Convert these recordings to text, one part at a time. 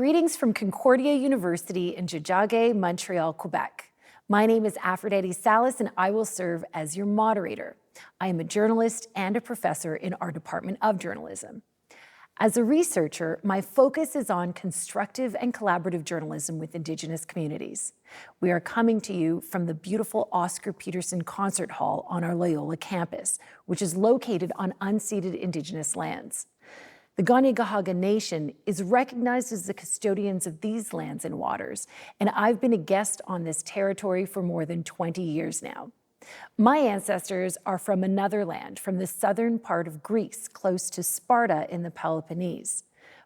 Greetings from Concordia University in Tiohtià:ke, Montreal, Quebec. My name is Aphrodite Salas, and I will serve as your moderator. I am a journalist and a professor in our Department of Journalism. As a researcher, my focus is on constructive and collaborative journalism with Indigenous communities. We are coming to you from the beautiful Oscar Peterson Concert Hall on our Loyola campus, which is located on unceded Indigenous lands. The Kanien'kehá:ka Nation is recognized as the custodians of these lands and waters, and I've been a guest on this territory for more than 20 years now. My ancestors are from another land, from the southern part of Greece, close to Sparta in the Peloponnese.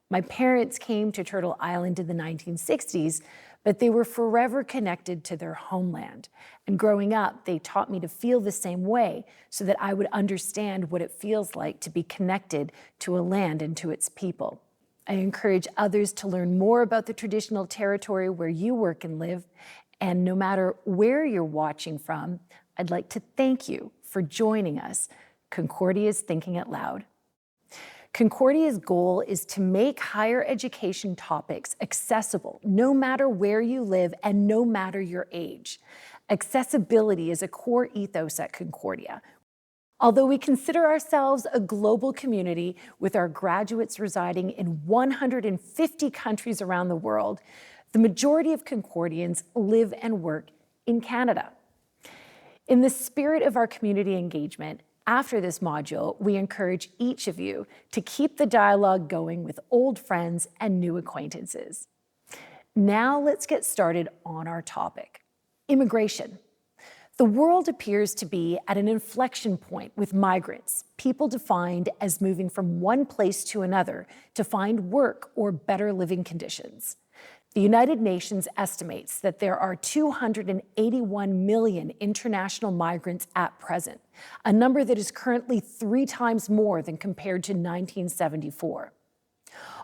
My parents came to Turtle Island in the 1960s, but they were forever connected to their homeland. And growing up, they taught me to feel the same way so that I would understand what it feels like to be connected to a land and to its people. I encourage others to learn more about the traditional territory where you work and live. And no matter where you're watching from, I'd like to thank you for joining us. Concordia's Thinking Out Loud. Concordia's goal is to make higher education topics accessible, no matter where you live and no matter your age. Accessibility is a core ethos at Concordia. Although we consider ourselves a global community with our graduates residing in 150 countries around the world, the majority of Concordians live and work in Canada. In the spirit of our community engagement, after this module, we encourage each of you to keep the dialogue going with old friends and new acquaintances. Now let's get started on our topic, immigration. The world appears to be at an inflection point with migrants, people defined as moving from one place to another to find work or better living conditions. The United Nations estimates that there are 281 million international migrants at present, a number that is currently 3 times more than compared to 1974.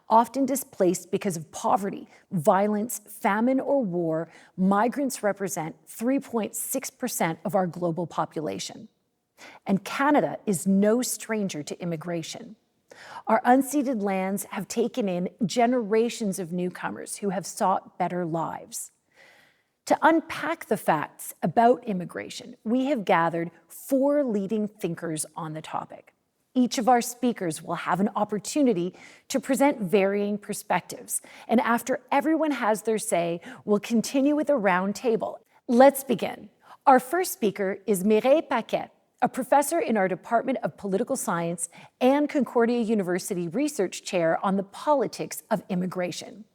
Often displaced because of poverty, violence, famine, or war, migrants represent 3.6% of our global population. And Canada is no stranger to immigration. Our unceded lands have taken in generations of newcomers who have sought better lives. To unpack the facts about immigration, we have gathered 4 leading thinkers on the topic. Each of our speakers will have an opportunity to present varying perspectives. And after everyone has their say, we'll continue with a round table. Let's begin. Our first speaker is Mireille Paquet, a professor in our Department of Political Science and Concordia University Research Chair on the Politics of Immigration.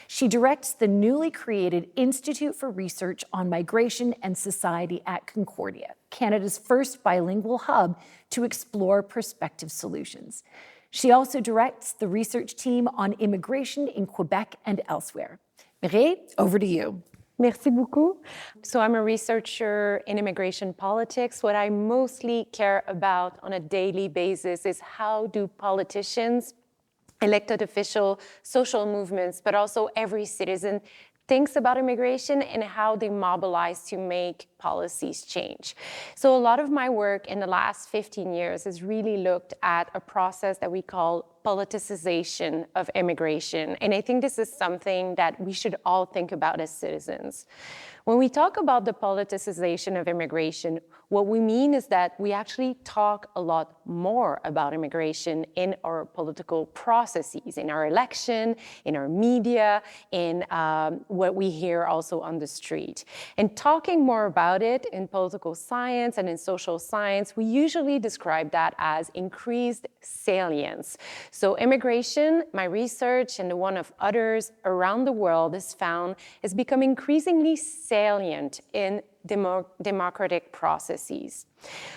She directs the newly created Institute for Research on Migration and Society at Concordia, Canada's first bilingual hub to explore prospective solutions. She also directs the research team on immigration in Quebec and elsewhere. Mireille, over to you. Merci beaucoup. So I'm a researcher in immigration politics. What I mostly care about on a daily basis is how do politicians, elected officials, social movements, but also every citizen thinks about immigration and how they mobilize to make policies change. So a lot of my work in the last 15 years has really looked at a process that we call politicization of immigration. And I think this is something that we should all think about as citizens. When we talk about the politicization of immigration, what we mean is that we actually talk a lot more about immigration in our political processes, in our election, in our media, in what we hear also on the street. And talking more about it in political science and in social science, we usually describe that as increased salience. So immigration, my research and the one of others around the world has found has become increasingly salient in democratic processes.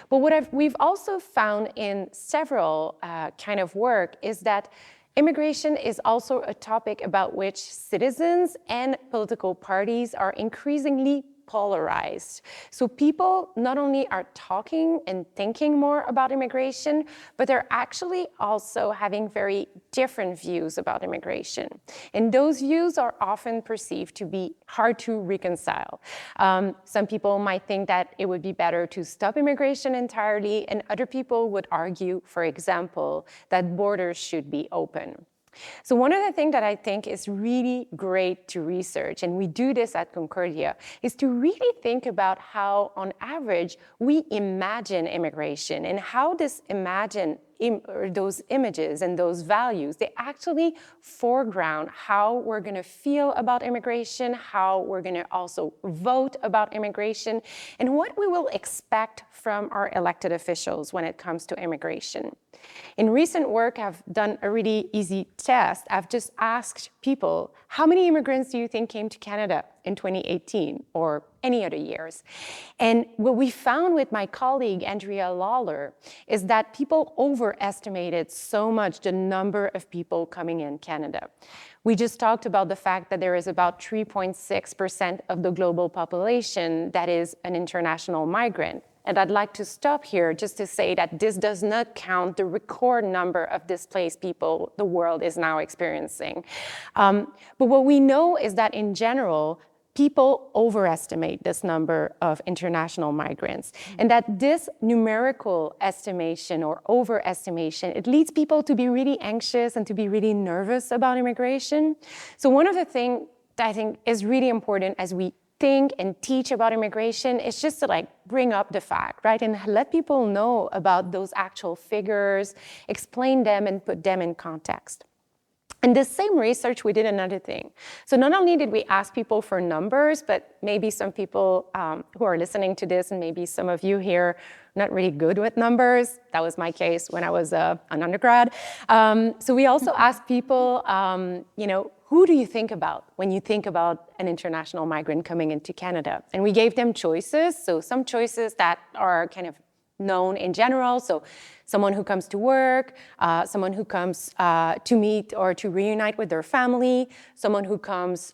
But what we've also found in several kind of work is that immigration is also a topic about which citizens and political parties are increasingly polarized. So people not only are talking and thinking more about immigration, but they're actually also having very different views about immigration. And those views are often perceived to be hard to reconcile. Some people might think that it would be better to stop immigration entirely, and other people would argue, for example, that borders should be open. So one of the things that I think is really great to research, and we do this at Concordia, is to really think about how, on average, we imagine immigration and how this those images and those values, they actually foreground how we're going to feel about immigration, how we're going to also vote about immigration, and what we will expect from our elected officials when it comes to immigration. In recent work, I've done a really easy test. I've just asked people, how many immigrants do you think came to Canada in 2018 or any other years? And what we found with my colleague, Andrea Lawler, is that people overestimated so much the number of people coming in Canada. We just talked about the fact that there is about 3.6% of the global population that is an international migrant. And I'd like to stop here just to say that this does not count the record number of displaced people the world is now experiencing. But what we know is that in general, people overestimate this number of international migrants, and that this numerical estimation or overestimation, it leads people to be really anxious and to be really nervous about immigration. So one of the things that I think is really important as we think and teach about immigration is just to bring up the fact, right? And let people know about those actual figures, explain them and put them in context. In this same research, we did another thing. So not only did we ask people for numbers, but maybe some people who are listening to this, and maybe some of you here, not really good with numbers. That was my case when I was an undergrad. So we also asked people, who do you think about when you think about an international migrant coming into Canada? And we gave them choices. So some choices that are kind of known in general. So someone who comes to work, someone who comes to meet or to reunite with their family, someone who comes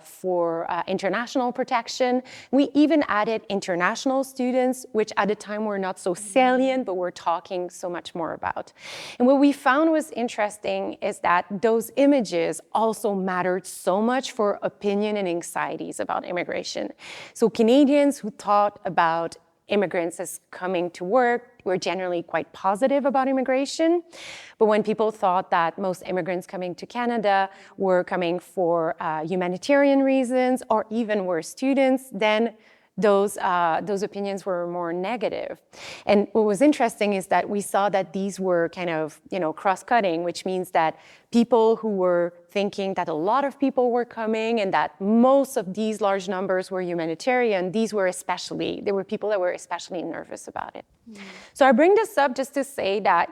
for international protection. We even added international students, which at the time were not so salient, but we're talking so much more about. And what we found was interesting is that those images also mattered so much for opinion and anxieties about immigration. So Canadians who thought about immigrants as coming to work were generally quite positive about immigration. But when people thought that most immigrants coming to Canada were coming for humanitarian reasons or even were students, then those opinions were more negative. And what was interesting is that we saw that these were kind of, cross-cutting, which means that people who were thinking that a lot of people were coming and that most of these large numbers were humanitarian, there were people that were especially nervous about it. So I bring this up just to say that,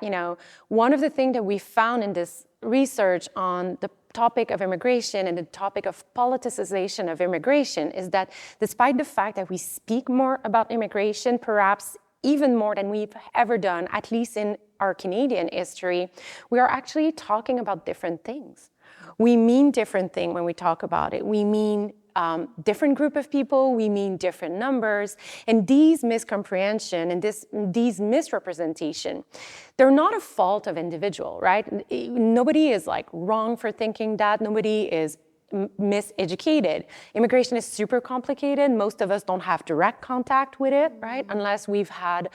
one of the things that we found in this research on the topic of immigration and the topic of politicization of immigration is that despite the fact that we speak more about immigration, perhaps even more than we've ever done, at least in our Canadian history, we are actually talking about different things. We mean different things when we talk about it. We mean different group of people, we mean different numbers, and these miscomprehension and these misrepresentation, they're not a fault of individual, right? Nobody is wrong for thinking that, nobody is miseducated. Immigration is super complicated. Most of us don't have direct contact with it, right? Unless we've had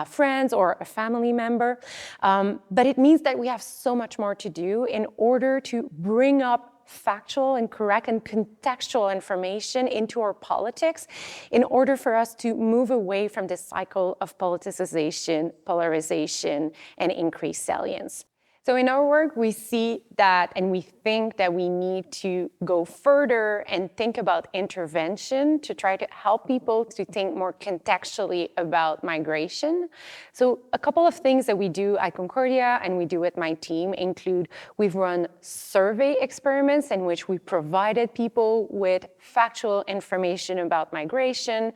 friends or a family member. But it means that we have so much more to do in order to bring up factual and correct and contextual information into our politics in order for us to move away from this cycle of politicization, polarization, and increased salience. So in our work, we see that and we think that we need to go further and think about intervention to try to help people to think more contextually about migration. So a couple of things that we do at Concordia and we do with my team include we've run survey experiments in which we provided people with factual information about migration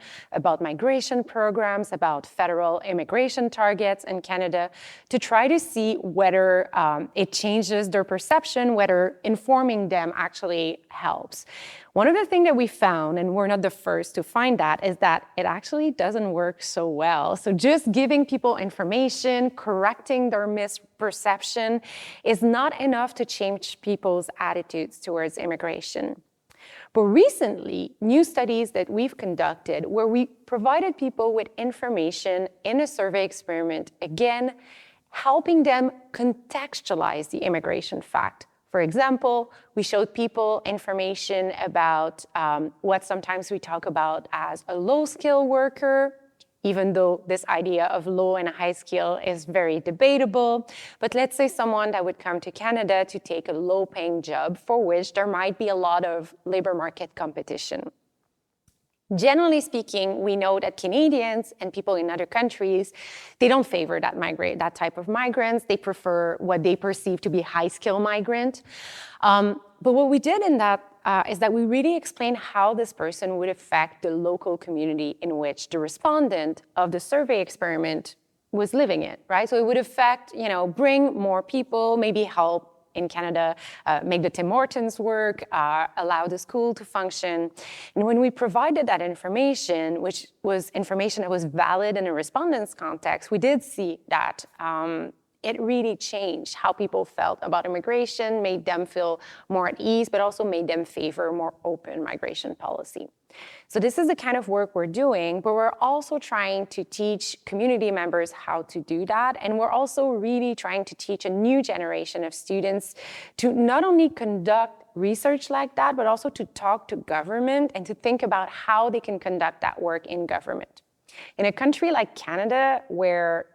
programs, about federal immigration targets in Canada to try to see whether it changes their perception, whether informing them actually helps. One of the things that we found, and we're not the first to find that, is that it actually doesn't work so well. So just giving people information, correcting their misperception is not enough to change people's attitudes towards immigration. But recently, new studies that we've conducted where we provided people with information in a survey experiment, again, helping them contextualize the immigration fact, For example, we showed people information about what sometimes we talk about as a low-skill worker, even though this idea of low and high skill is very debatable. But let's say someone that would come to Canada to take a low-paying job for which there might be a lot of labor market competition. Generally speaking, we know that Canadians and people in other countries, they don't favor that type of migrants. They prefer what they perceive to be high-skill migrant. But what we did in that is that we really explained how this person would affect the local community in which the respondent of the survey experiment was living in, right? So it would affect, bring more people, maybe help in Canada, make the Tim Hortons work, allow the school to function. And when we provided that information, which was information that was valid in a respondent's context, we did see that it really changed how people felt about immigration, made them feel more at ease, but also made them favor more open migration policy. So this is the kind of work we're doing, but we're also trying to teach community members how to do that. And we're also really trying to teach a new generation of students to not only conduct research like that, but also to talk to government and to think about how they can conduct that work in government. In a country like Canada, where,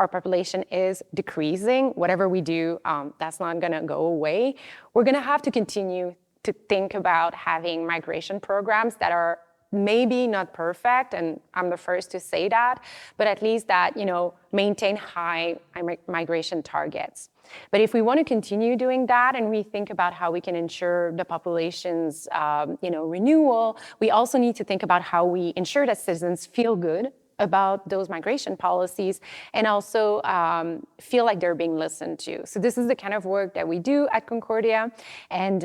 our population is decreasing, whatever we do, that's not gonna go away. We're gonna have to continue to think about having migration programs that are maybe not perfect, and I'm the first to say that, but at least that, maintain high migration targets. But if we want to continue doing that and we think about how we can ensure the population's, renewal, we also need to think about how we ensure that citizens feel good about those migration policies and also feel like they're being listened to. So this is the kind of work that we do at Concordia. And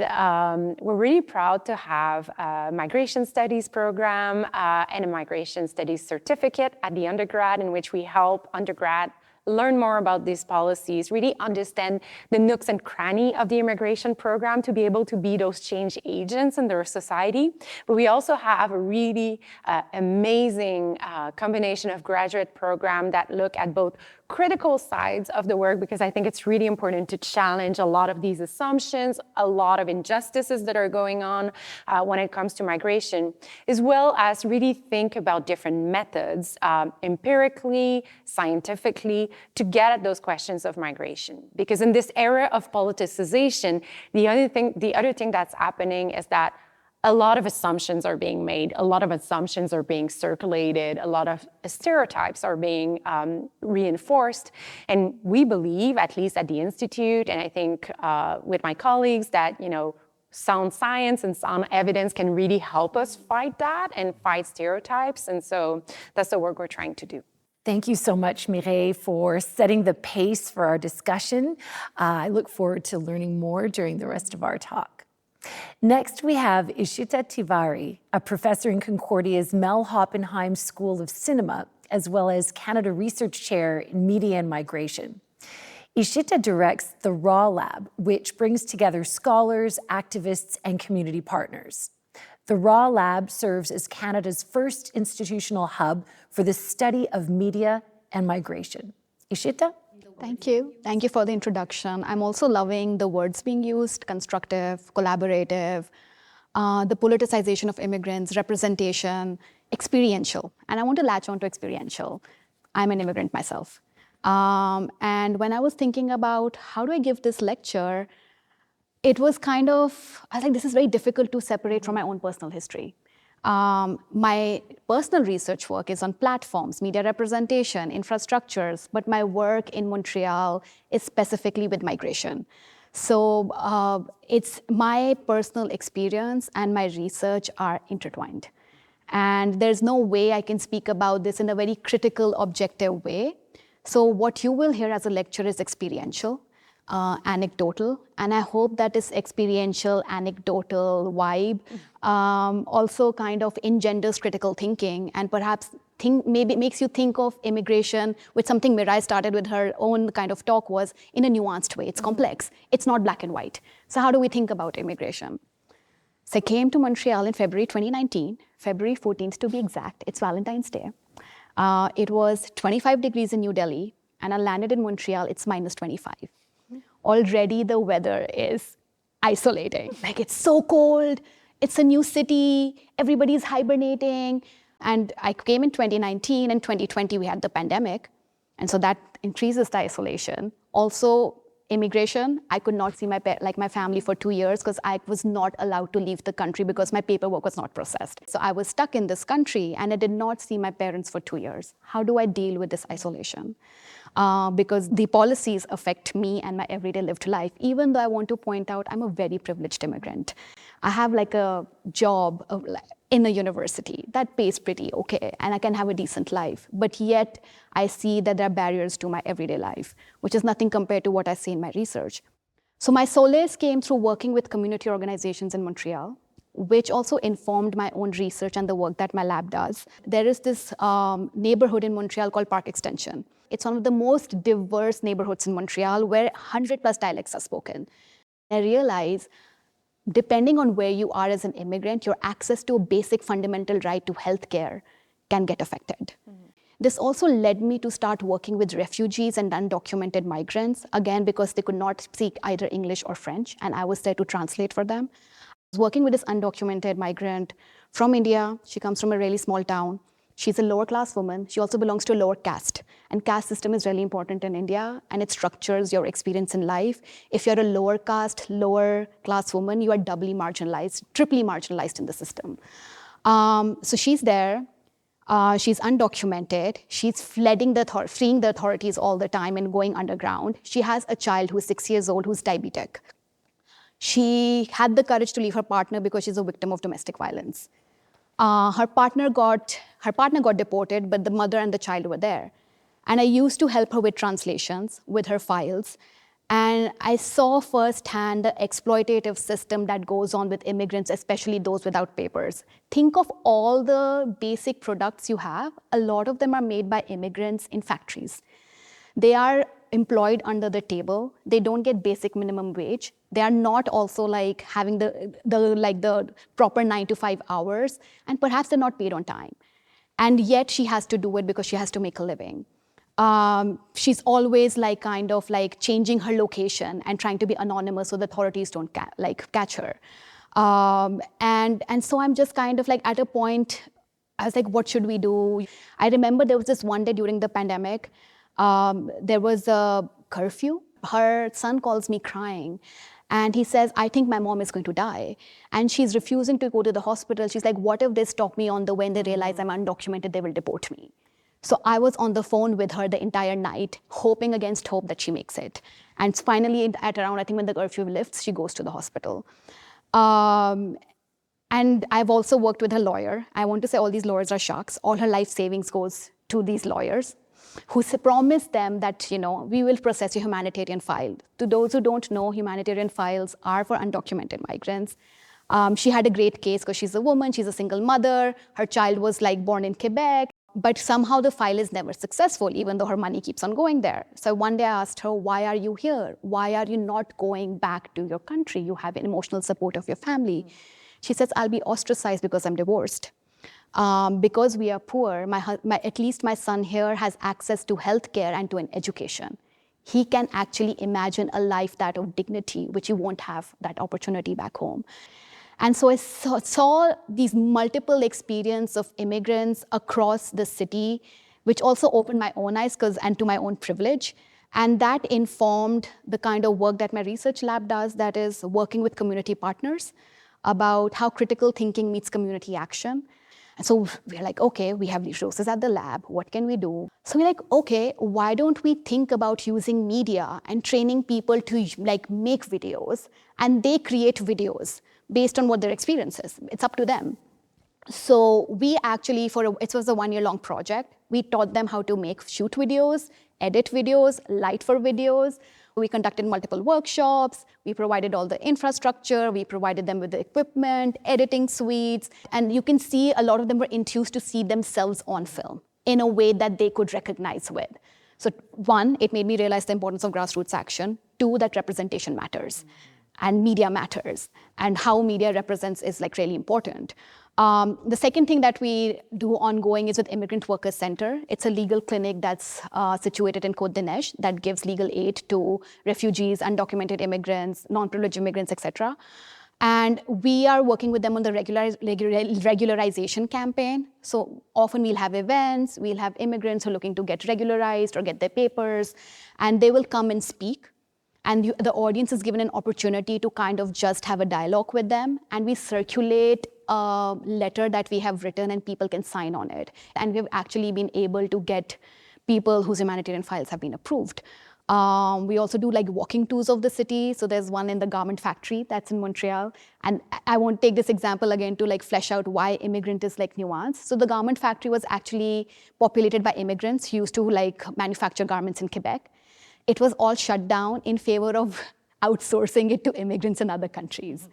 we're really proud to have a migration studies program and a migration studies certificate at the undergrad, in which we help undergrad learn more about these policies, really understand the nooks and crannies of the immigration program to be able to be those change agents in their society. But we also have a really amazing combination of graduate programs that look at both critical sides of the work, because I think it's really important to challenge a lot of these assumptions, a lot of injustices that are going on when it comes to migration, as well as really think about different methods, empirically, scientifically, to get at those questions of migration. Because in this era of politicization, the other thing that's happening is that a lot of assumptions are being made, a lot of assumptions are being circulated, a lot of stereotypes are being reinforced. And we believe, at least at the Institute, and I think with my colleagues, that sound science and sound evidence can really help us fight that and fight stereotypes. And so that's the work we're trying to do. Thank you so much, Mireille, for setting the pace for our discussion. I look forward to learning more during the rest of our talk. Next, we have Ishita Tiwary, a professor in Concordia's Mel Hoppenheim School of Cinema, as well as Canada Research Chair in Media and Migration. Ishita directs the Raah Lab, which brings together scholars, activists, and community partners. The Raah Lab serves as Canada's first institutional hub for the study of media and migration. Ishita? Thank you. Thank you for the introduction. I'm also loving the words being used: constructive, collaborative, the politicization of immigrants, representation, experiential. And I want to latch on to experiential. I'm an immigrant myself. And when I was thinking about how do I give this lecture, it was I was like, this is very difficult to separate from my own personal history. My personal research work is on platforms, media representation, infrastructures, but my work in Montreal is specifically with migration. So it's my personal experience and my research are intertwined. And there's no way I can speak about this in a very critical, objective way. So what you will hear as a lecture is experiential, anecdotal, and I hope that this experiential, anecdotal vibe also kind of engenders critical thinking, and perhaps maybe makes you think of immigration, which something Mireille started with her own kind of talk, was in a nuanced way. It's complex. It's not black and white. So how do we think about immigration? So I came to Montreal in February 2019, February 14th to be exact. It's Valentine's Day. It was 25 degrees in New Delhi, and I landed in Montreal, it's minus 25. already the weather is isolating. Like, it's so cold, it's a new city, everybody's hibernating. And I came in 2019, and 2020 we had the pandemic. And so that increases the isolation. Also, immigration, I could not see my family for 2 years because I was not allowed to leave the country because my paperwork was not processed. So I was stuck in this country and I did not see my parents for 2 years. How do I deal with this isolation? Because the policies affect me and my everyday lived life, even though I want to point out I'm a very privileged immigrant. I have like a job in a university that pays pretty okay, and I can have a decent life. But yet I see that there are barriers to my everyday life, which is nothing compared to what I see in my research. So my solace came through working with community organizations in Montreal, which also informed my own research and the work that my lab does. There is this neighborhood in Montreal called Park Extension. It's one of the most diverse neighborhoods in Montreal where 100 plus dialects are spoken. I realize, depending on where you are as an immigrant, your access to a basic fundamental right to healthcare can get affected. This also led me to start working with refugees and undocumented migrants, again, because they could not speak either English or French, and I was there to translate for them. I was working with this undocumented migrant from India. She comes from a really small town. She's a lower class woman. She also belongs to a lower caste. And caste system is really important in India, and it structures your experience in life. If you're a lower caste, lower class woman, you are doubly marginalized, triply marginalized in the system. So she's there. She's undocumented. She's freeing the authorities all the time and going underground. She has a child who's 6 years old who's diabetic. She had the courage to leave her partner because she's a victim of domestic violence. Her partner got deported, but the mother and the child were there. And I used to help her with translations, with her files. And I saw firsthand the exploitative system that goes on with immigrants, especially those without papers. Think of all the basic products you have. A lot of them are made by immigrants in factories. They are employed under the table. They don't get basic minimum wage. They are not also like having the proper 9 to 5 hours, and perhaps they're not paid on time. And yet she has to do it because she has to make a living. She's always changing her location and trying to be anonymous so the authorities don't catch her. And so I'm just kind of like at a point, I was like, what should we do? I remember there was this one day during the pandemic, there was a curfew. Her son calls me crying. And he says, I think my mom is going to die. And she's refusing to go to the hospital. She's like, what if they stop me on the way and they realize I'm undocumented, they will deport me. So I was on the phone with her the entire night, hoping against hope that she makes it. And finally, at around, I think when the curfew lifts, she goes to the hospital. And I've also worked with a lawyer. I want to say all these lawyers are sharks. All her life savings goes to these lawyers who promised them that, we will process your humanitarian file. To those who don't know, humanitarian files are for undocumented migrants. She had a great case because she's a woman, she's a single mother, her child was born in Quebec, but somehow the file is never successful, even though her money keeps on going there. So one day I asked her, why are you here? Why are you not going back to your country? You have an emotional support of your family. She says, I'll be ostracized because I'm divorced. Because we are poor, at least my son here has access to healthcare and to an education. He can actually imagine a life that of dignity, which you won't have that opportunity back home. And so I saw these multiple experiences of immigrants across the city, which also opened my own eyes and to my own privilege. And that informed the kind of work that my research lab does, that is working with community partners about how critical thinking meets community action. And so we're like, okay, we have resources at the lab. What can we do? So we're like, okay, why don't we think about using media and training people to make videos, and they create videos based on what their experience is. It's up to them. So we actually, it was a 1-year-long project. We taught them how to shoot videos, edit videos, light for videos. We conducted multiple workshops. We provided all the infrastructure. We provided them with the equipment, editing suites. And you can see a lot of them were enthused to see themselves on film in a way that they could recognize with. So 1, it made me realize the importance of grassroots action. 2, that representation matters and media matters, and how media represents is really important. The second thing that we do ongoing is with Immigrant Workers Center. It's a legal clinic that's situated in Côte d'Ivoire that gives legal aid to refugees, undocumented immigrants, non-privileged immigrants, etc. And we are working with them on the regularization campaign. So often we'll have events, we'll have immigrants who are looking to get regularized or get their papers, and they will come and speak. And the audience is given an opportunity to kind of just have a dialogue with them. And we circulate a letter that we have written and people can sign on it. And we've actually been able to get people whose humanitarian files have been approved. We also do like walking tours of the city. So there's one in the garment factory that's in Montreal. And I won't take this example again to like flesh out why immigrant is like nuanced. So the garment factory was actually populated by immigrants who used to like manufacture garments in Quebec. It was all shut down in favor of outsourcing it to immigrants in other countries.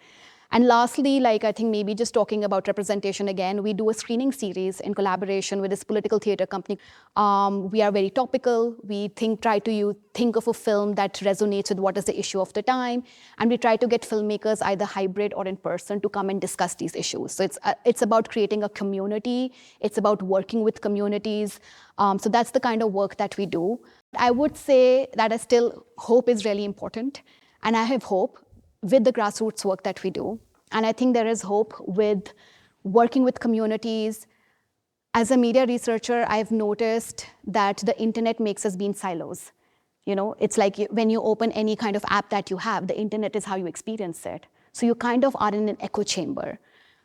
And lastly, like I think maybe just talking about representation again, we do a screening series in collaboration with this political theater company. We are very topical. We try to think of a film that resonates with what is the issue of the time. And we try to get filmmakers either hybrid or in person to come and discuss these issues. So it's about creating a community. It's about working with communities. So that's the kind of work that we do. I would say that hope is really important. And I have hope with the grassroots work that we do. And I think there is hope with working with communities. As a media researcher, I've noticed that the internet makes us be in silos. You know, it's like when you open any kind of app that you have, the internet is how you experience it. So you kind of are in an echo chamber.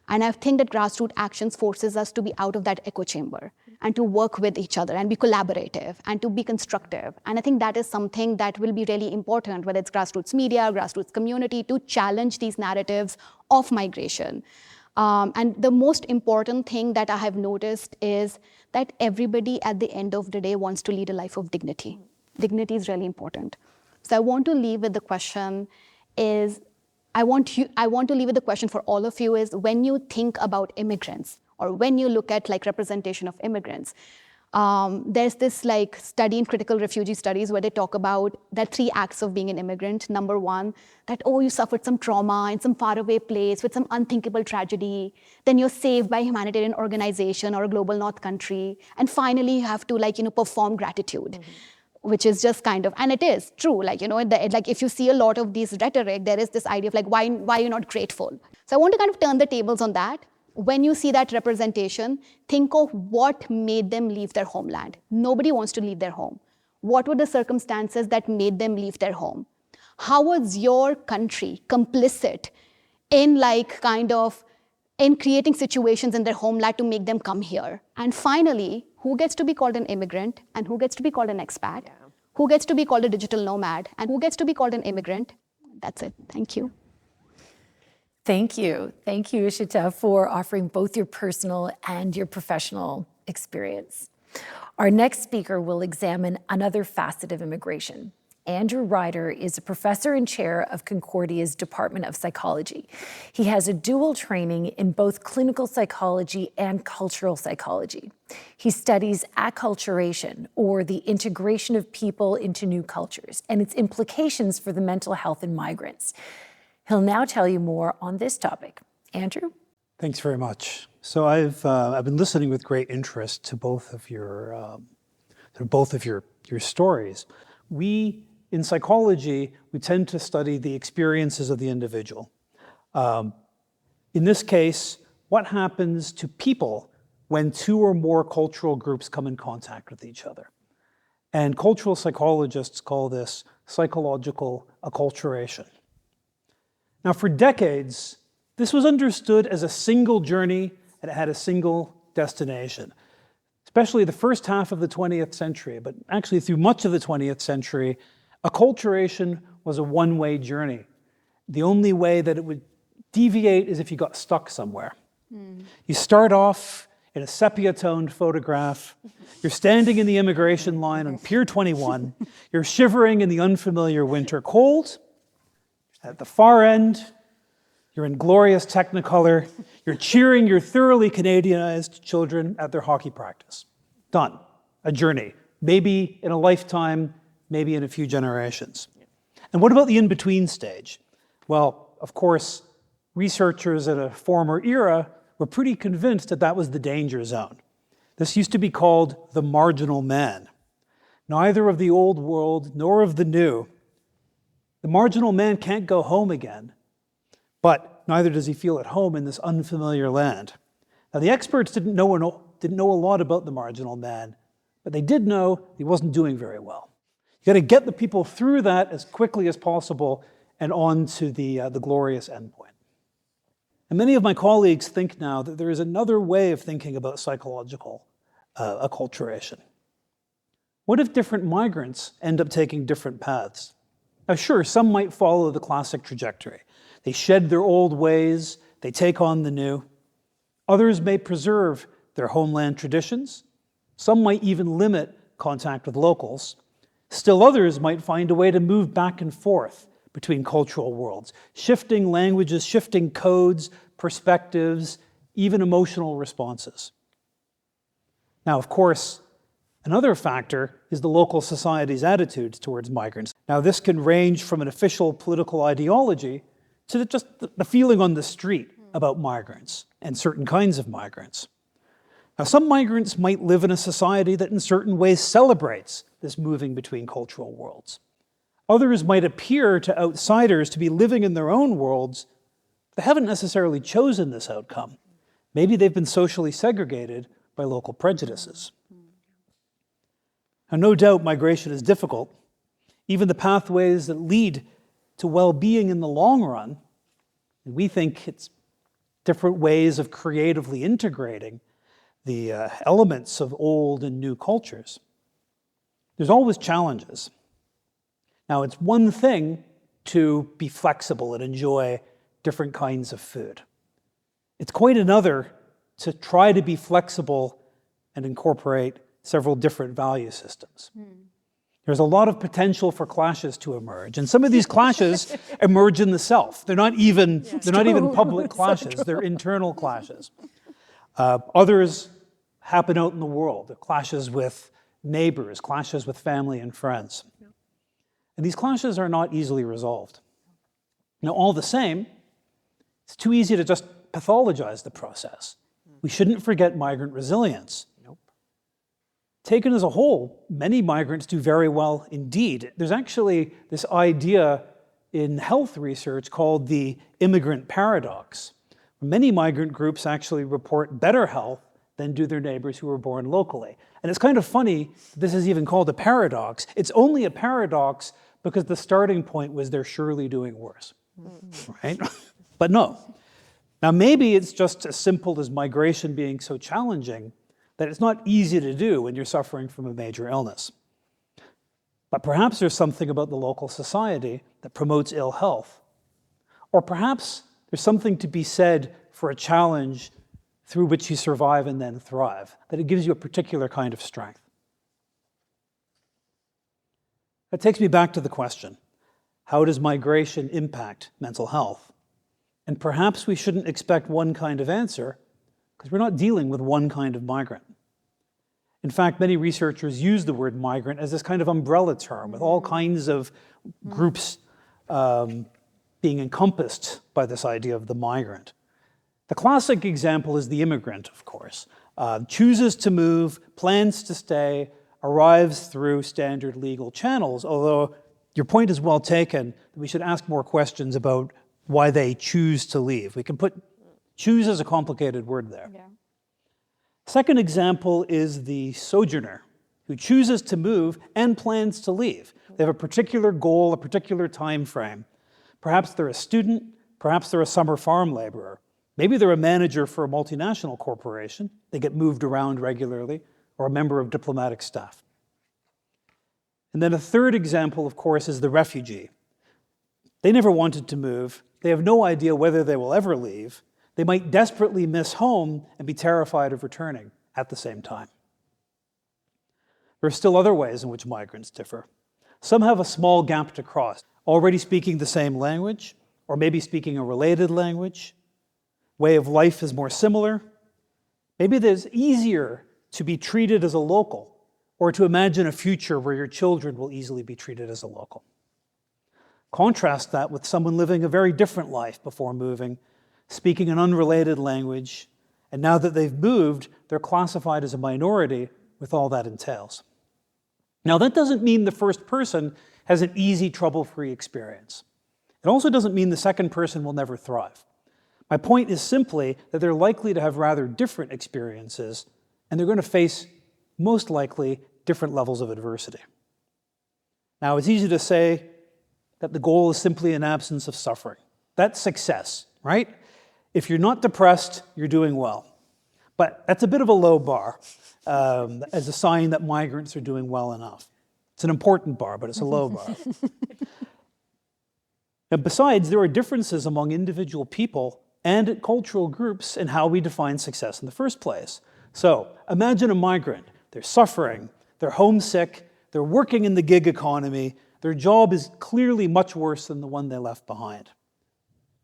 And I think that grassroots actions forces us to be out of that echo chamber and to work with each other and be collaborative and to be constructive. And I think that is something that will be really important, whether it's grassroots media, grassroots community, to challenge these narratives of migration. And the most important thing that I have noticed is that everybody at the end of the day wants to lead a life of dignity. Dignity is really important. So I want to leave with the question I want to leave with the question for all of you is, when you think about immigrants or when you look at like representation of immigrants, there's this like study in critical refugee studies where they talk about the 3 acts of being an immigrant. Number 1, that, you suffered some trauma in some faraway place with some unthinkable tragedy. Then you're saved by a humanitarian organization or a global north country. And finally, you have to perform gratitude. Which is just kind of, and it is true, like if you see a lot of these rhetoric, there is this idea of like, why you're not grateful? So I want to kind of turn the tables on that. When you see that representation, think of what made them leave their homeland. Nobody wants to leave their home. What were the circumstances that made them leave their home? How was your country complicit in in creating situations in their homeland to make them come here? And finally, who gets to be called an immigrant and who gets to be called an expat? Yeah. Who gets to be called a digital nomad and who gets to be called an immigrant? That's it. Thank you. Thank you. Thank you, Ishita, for offering both your personal and your professional experience. Our next speaker will examine another facet of immigration. Andrew Ryder is a professor and chair of Concordia's Department of Psychology. He has a dual training in both clinical psychology and cultural psychology. He studies acculturation, or the integration of people into new cultures, and its implications for the mental health in migrants. He'll now tell you more on this topic. Andrew? Thanks very much. So I've been listening with great interest to both of your stories. In psychology, we tend to study the experiences of the individual. In this case, what happens to people when 2 or more cultural groups come in contact with each other? And cultural psychologists call this psychological acculturation. Now, for decades, this was understood as a single journey and it had a single destination. Especially the first half of the 20th century, but actually through much of the 20th century, acculturation was a one-way journey. The only way that it would deviate is if you got stuck somewhere. You start off in a sepia-toned photograph. You're standing in the immigration line on Pier 21. You're shivering in the unfamiliar winter cold. At the far end, you're in glorious Technicolor. You're cheering your thoroughly Canadianized children at their hockey practice. Done. A journey. Maybe in a lifetime, maybe in a few generations. And what about the in-between stage? Well, of course, researchers in a former era were pretty convinced that that was the danger zone. This used to be called the marginal man. Neither of the old world nor of the new. The marginal man can't go home again, but neither does he feel at home in this unfamiliar land. Now, the experts didn't know a lot about the marginal man, but they did know he wasn't doing very well. You got to get the people through that as quickly as possible and on to the glorious endpoint. And many of my colleagues think now that there is another way of thinking about psychological acculturation. What if different migrants end up taking different paths? Now, sure, some might follow the classic trajectory. They shed their old ways, they take on the new. Others may preserve their homeland traditions. Some might even limit contact with locals. Still others might find a way to move back and forth between cultural worlds, shifting languages, shifting codes, perspectives, even emotional responses. Now, of course, another factor is the local society's attitudes towards migrants. Now, this can range from an official political ideology to just the feeling on the street about migrants and certain kinds of migrants. Now, some migrants might live in a society that in certain ways celebrates this moving between cultural worlds. Others might appear to outsiders to be living in their own worlds. They haven't necessarily chosen this outcome. Maybe they've been socially segregated by local prejudices. Now, no doubt migration is difficult. Even the pathways that lead to well-being in the long run, and we think it's different ways of creatively integrating the elements of old and new cultures. There's always challenges. Now, it's one thing to be flexible and enjoy different kinds of food. It's quite another to try to be flexible and incorporate several different value systems. There's a lot of potential for clashes to emerge, and some of these clashes emerge in the self. They're not even public clashes, they're internal clashes. Others happen out in the world. They're clashes with neighbors, clashes with family and friends. And these clashes are not easily resolved. Now, all the same, it's too easy to just pathologize the process. We shouldn't forget migrant resilience. Taken as a whole, many migrants do very well indeed. There's actually this idea in health research called the Immigrant Paradox. Many migrant groups actually report better health than do their neighbors who were born locally. And it's kind of funny, this is even called a paradox. It's only a paradox because the starting point was they're surely doing worse, right? But no. Now, maybe it's just as simple as migration being so challenging that it's not easy to do when you're suffering from a major illness. But perhaps there's something about the local society that promotes ill health. Or perhaps there's something to be said for a challenge through which you survive and then thrive, that it gives you a particular kind of strength. That takes me back to the question, how does migration impact mental health? And perhaps we shouldn't expect one kind of answer, because we're not dealing with one kind of migrant. In fact, many researchers use the word migrant as this kind of umbrella term, with all kinds of groups being encompassed by this idea of the migrant. The classic example is the immigrant, of course. Chooses to move, plans to stay, arrives through standard legal channels, although your point is well taken that we should ask more questions about why they choose to leave. We can put choose as a complicated word there. Yeah. Second example is the sojourner who chooses to move and plans to leave. They have a particular goal, a particular time frame. Perhaps they're a student, perhaps they're a summer farm laborer. Maybe they're a manager for a multinational corporation. They get moved around regularly, or a member of diplomatic staff. And then a third example, of course, is the refugee. They never wanted to move. They have no idea whether they will ever leave. They might desperately miss home and be terrified of returning at the same time. There are still other ways in which migrants differ. Some have a small gap to cross, already speaking the same language, or maybe speaking a related language. Way of life is more similar. Maybe it's easier to be treated as a local, or to imagine a future where your children will easily be treated as a local. Contrast that with someone living a very different life before moving, speaking an unrelated language, And now that they've moved, they're classified as a minority with all that entails. Now, that doesn't mean the first person has an easy, trouble-free experience. It also doesn't mean the second person will never thrive. My point is simply that they're likely to have rather different experiences, and they're going to face, most likely, different levels of adversity. Now, it's easy to say that the goal is simply an absence of suffering. That's success, right? If you're not depressed, you're doing well. But that's a bit of a low bar as a sign that migrants are doing well enough. It's an important bar, but it's a low bar. And besides, there are differences among individual people and cultural groups in how we define success in the first place. So imagine a migrant. They're suffering, they're homesick, they're working in the gig economy. Their job is clearly much worse than the one they left behind.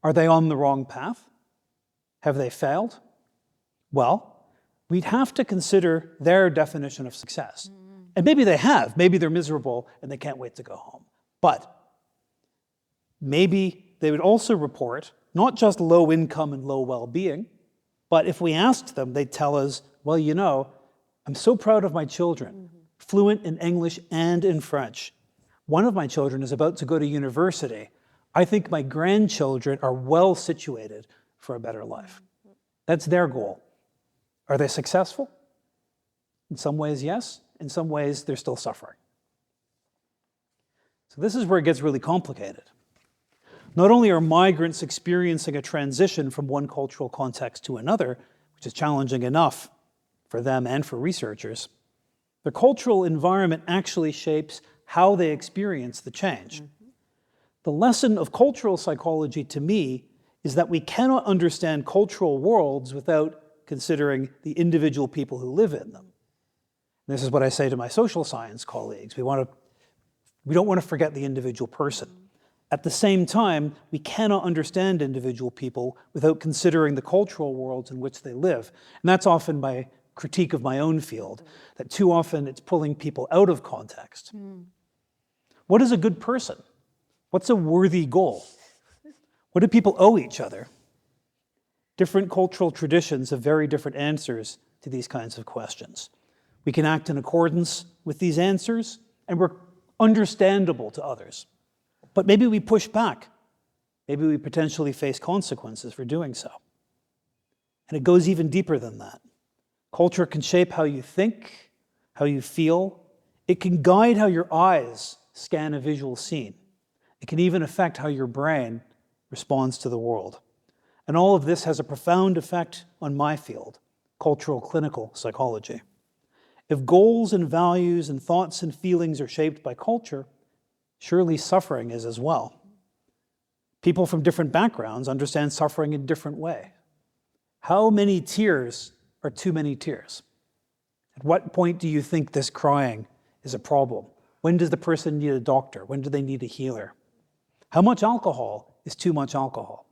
Are they on the wrong path? Have they failed? Well, we'd have to consider their definition of success. And maybe they have. Maybe they're miserable and they can't wait to go home. But maybe they would also report not just low income and low well-being, but if we asked them, they'd tell us, well, you know, I'm so proud of my children, fluent in English and in French. One of my children is about to go to university. I think my grandchildren are well situated for a better life. That's their goal. Are they successful? In some ways, yes. In some ways, they're still suffering. So this is where it gets really complicated. Not only are migrants experiencing a transition from one cultural context to another, which is challenging enough for them and for researchers, their cultural environment actually shapes how they experience the change. The lesson of cultural psychology to me is that we cannot understand cultural worlds without considering the individual people who live in them. This is what I say to my social science colleagues. We don't want to forget the individual person. At the same time, we cannot understand individual people without considering the cultural worlds in which they live. And that's often my critique of my own field, that too often it's pulling people out of context. What is a good person? What's a worthy goal? What do people owe each other? Different cultural traditions have very different answers to these kinds of questions. We can act in accordance with these answers, and we're understandable to others. But maybe we push back. Maybe we potentially face consequences for doing so. And it goes even deeper than that. Culture can shape how you think, how you feel. It can guide how your eyes scan a visual scene. It can even affect how your brain responds to the world. And all of this has a profound effect on my field, cultural clinical psychology. If goals and values and thoughts and feelings are shaped by culture, surely suffering is as well. People from different backgrounds understand suffering in different ways. How many tears are too many tears? At what point do you think this crying is a problem? When does the person need a doctor? When do they need a healer? How much alcohol is too much alcohol?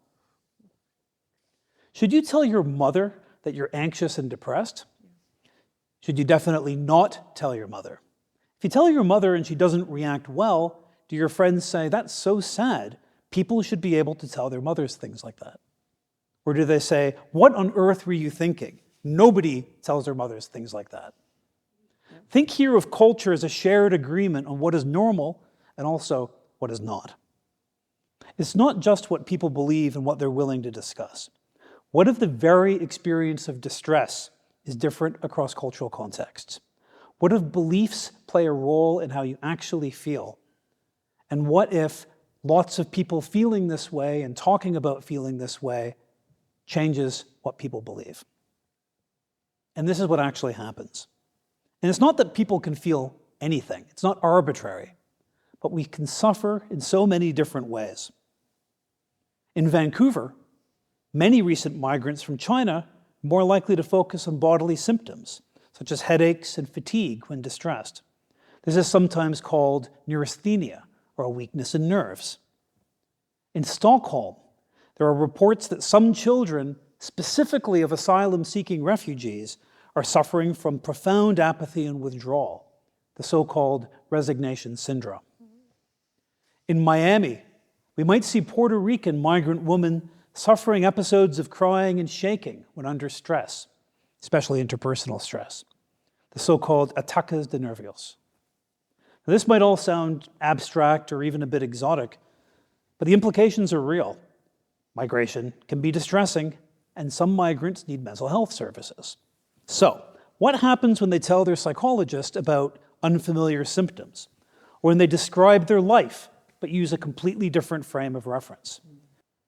Should you tell your mother that you're anxious and depressed? Should you definitely not tell your mother? If you tell your mother and she doesn't react well, do your friends say, that's so sad, people should be able to tell their mothers things like that? Or do they say, what on earth were you thinking? Nobody tells their mothers things like that. Think here of culture as a shared agreement on what is normal and also what is not. It's not just what people believe and what they're willing to discuss. What if the very experience of distress is different across cultural contexts? What if beliefs play a role in how you actually feel? And what if lots of people feeling this way and talking about feeling this way changes what people believe? And this is what actually happens. And it's not that people can feel anything. It's not arbitrary. But we can suffer in so many different ways. In Vancouver, many recent migrants from China are more likely to focus on bodily symptoms, such as headaches and fatigue when distressed. This is sometimes called neurasthenia, or a weakness in nerves. In Stockholm, there are reports that some children, specifically of asylum-seeking refugees, are suffering from profound apathy and withdrawal, the so-called resignation syndrome. In Miami, we might see Puerto Rican migrant women suffering episodes of crying and shaking when under stress. especially interpersonal stress, the so-called ataques de nervios. Now, this might all sound abstract or even a bit exotic, but the implications are real. Migration can be distressing, and some migrants need mental health services. So, what happens when they tell their psychologist about unfamiliar symptoms, or when they describe their life but use a completely different frame of reference?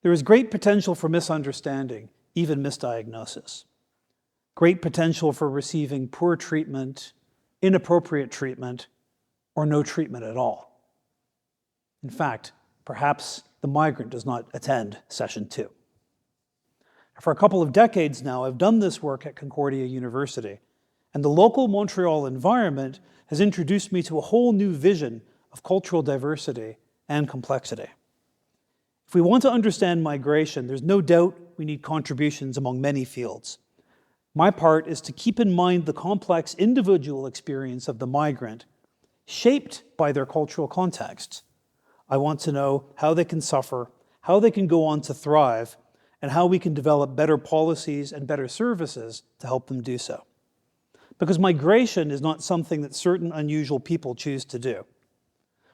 There is great potential for misunderstanding, even misdiagnosis. Great potential for receiving poor treatment, inappropriate treatment, or no treatment at all. In fact, perhaps the migrant does not attend session 2. For a couple of decades now, I've done this work at Concordia University, and the local Montreal environment has introduced me to a whole new vision of cultural diversity and complexity. If we want to understand migration, there's no doubt we need contributions among many fields. My part is to keep in mind the complex individual experience of the migrant, shaped by their cultural context. I want to know how they can suffer, how they can go on to thrive, and how we can develop better policies and better services to help them do so. Because migration is not something that certain unusual people choose to do.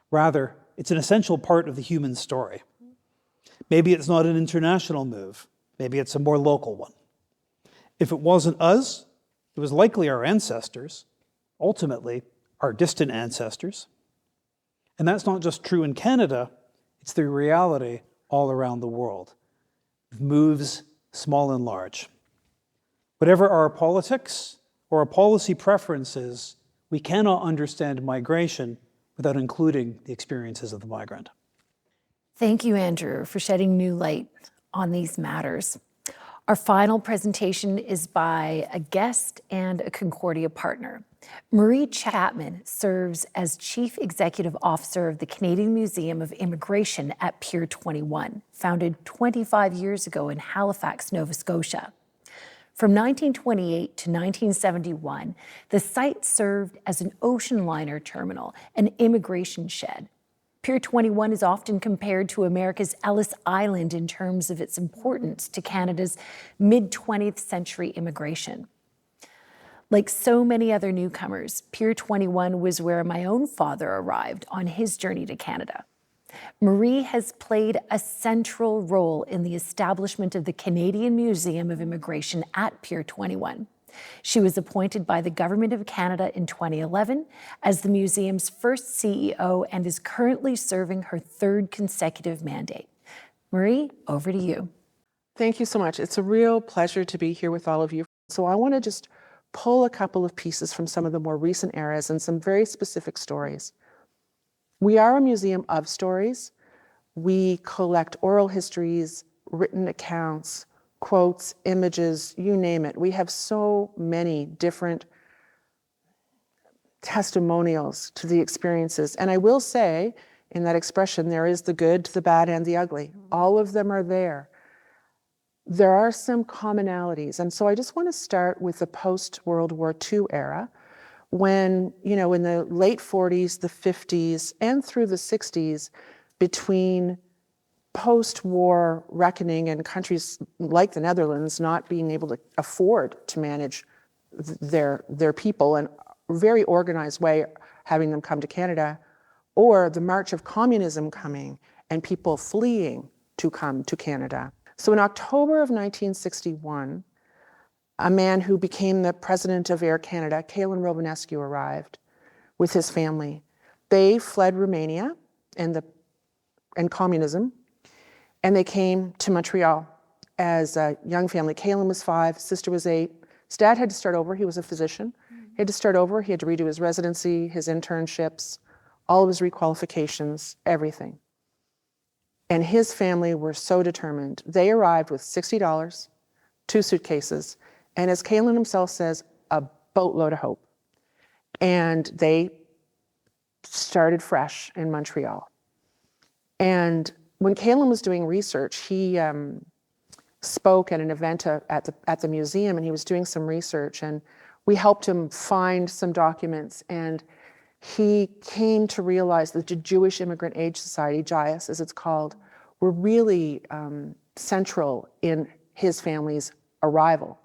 Rather, it's an essential part of the human story. Maybe it's not an international move. Maybe it's a more local one. If it wasn't us, it was likely our ancestors, ultimately our distant ancestors. And that's not just true in Canada, it's the reality all around the world. Moves small and large. Whatever our politics or our policy preferences, we cannot understand migration without including the experiences of the migrant. Thank you, Andrew, for shedding new light on these matters. Our final presentation is by a guest and a Concordia partner. Marie Chapman serves as Chief Executive Officer of the Canadian Museum of Immigration at Pier 21, founded 25 years ago in Halifax, Nova Scotia. From 1928 to 1971, the site served as an ocean liner terminal, an immigration shed. Pier 21 is often compared to America's Ellis Island in terms of its importance to Canada's mid-20th century immigration. Like so many other newcomers, Pier 21 was where my own father arrived on his journey to Canada. Marie has played a central role in the establishment of the Canadian Museum of Immigration at Pier 21. She was appointed by the Government of Canada in 2011 as the museum's first CEO and is currently serving her third consecutive mandate. Marie, over to you. Thank you so much. It's a real pleasure to be here with all of you. So I want to just pull a couple of pieces from some of the more recent eras and some very specific stories. We are a museum of stories. We collect oral histories, written accounts, quotes, images, you name it. We have so many different testimonials to the experiences. And I will say, in that expression, there is the good, the bad, and the ugly. All of them are there. There are some commonalities. And so I just want to start with the post-World War II era, when, in the late 40s, the 50s, and through the 60s, between post-war reckoning and countries like the Netherlands not being able to afford to manage their people in a very organized way, having them come to Canada, or the march of communism coming and people fleeing to come to Canada. So in October of 1961, a man who became the president of Air Canada, Calin Romanescu, arrived with his family. They fled Romania and communism, and they came to Montreal as a young family. Calin was 5, sister was 8. His dad had to start over. He was a physician. He had to start over. He had to redo his residency, his internships, all of his requalifications, everything. And his family were so determined. They arrived with $60, 2 suitcases, and as Calin himself says, a boatload of hope. And they started fresh in Montreal. And when Calin was doing research, he spoke at an event at the museum, and he was doing some research, and we helped him find some documents, and he came to realize that the Jewish Immigrant Aid Society, JIAS as it's called, were really central in his family's arrival.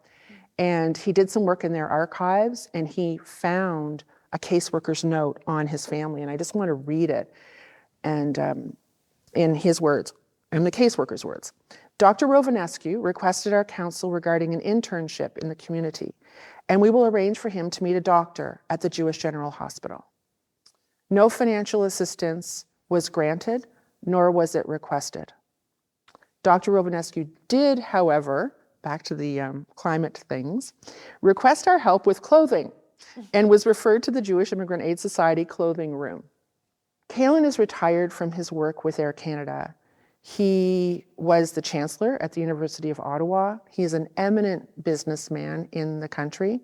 And he did some work in their archives, and he found a caseworker's note on his family. And I just want to read it, and in his words, in the caseworker's words. Dr. Rovanescu requested our counsel regarding an internship in the community, and we will arrange for him to meet a doctor at the Jewish General Hospital. No financial assistance was granted, nor was it requested. Dr. Rovanescu did, however, back to the climate things, request our help with clothing, and was referred to the Jewish Immigrant Aid Society clothing room. Kalin is retired from his work with Air Canada. He was the chancellor at the University of Ottawa. He is an eminent businessman in the country.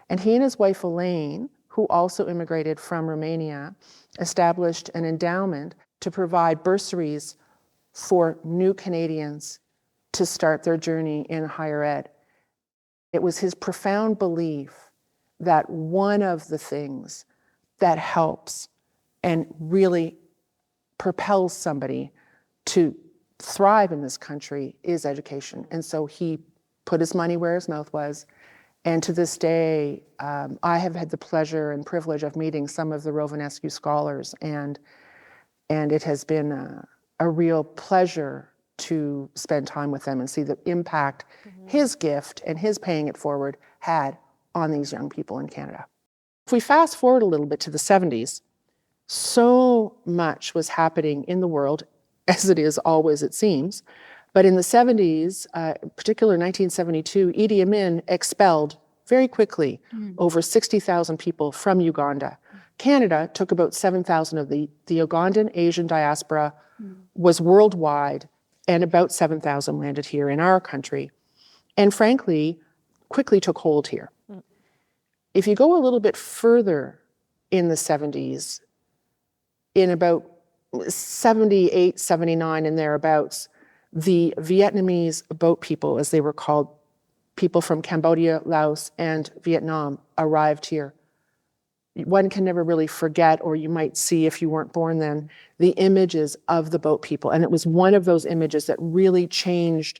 And he and his wife Elaine, who also immigrated from Romania, established an endowment to provide bursaries for new Canadians to start their journey in higher ed. It was his profound belief that one of the things that helps and really propels somebody to thrive in this country is education. And so he put his money where his mouth was. And to this day, I have had the pleasure and privilege of meeting some of the Rovanescu scholars, and it has been a real pleasure to spend time with them and see the impact his gift and his paying it forward had on these young people in Canada. If we fast forward a little bit to the 70s, so much was happening in the world, as it is always, it seems. But in the 70s, particularly 1972, Idi Amin expelled very quickly over 60,000 people from Uganda. Canada took about 7,000 of the Ugandan Asian diaspora was worldwide, and about 7,000 landed here in our country. And frankly, quickly took hold here. If you go a little bit further in the 70s, in about 78, 79 and thereabouts, the Vietnamese boat people, as they were called, people from Cambodia, Laos, and Vietnam, arrived here. One can never really forget, or you might see if you weren't born then, the images of the boat people. And it was one of those images that really changed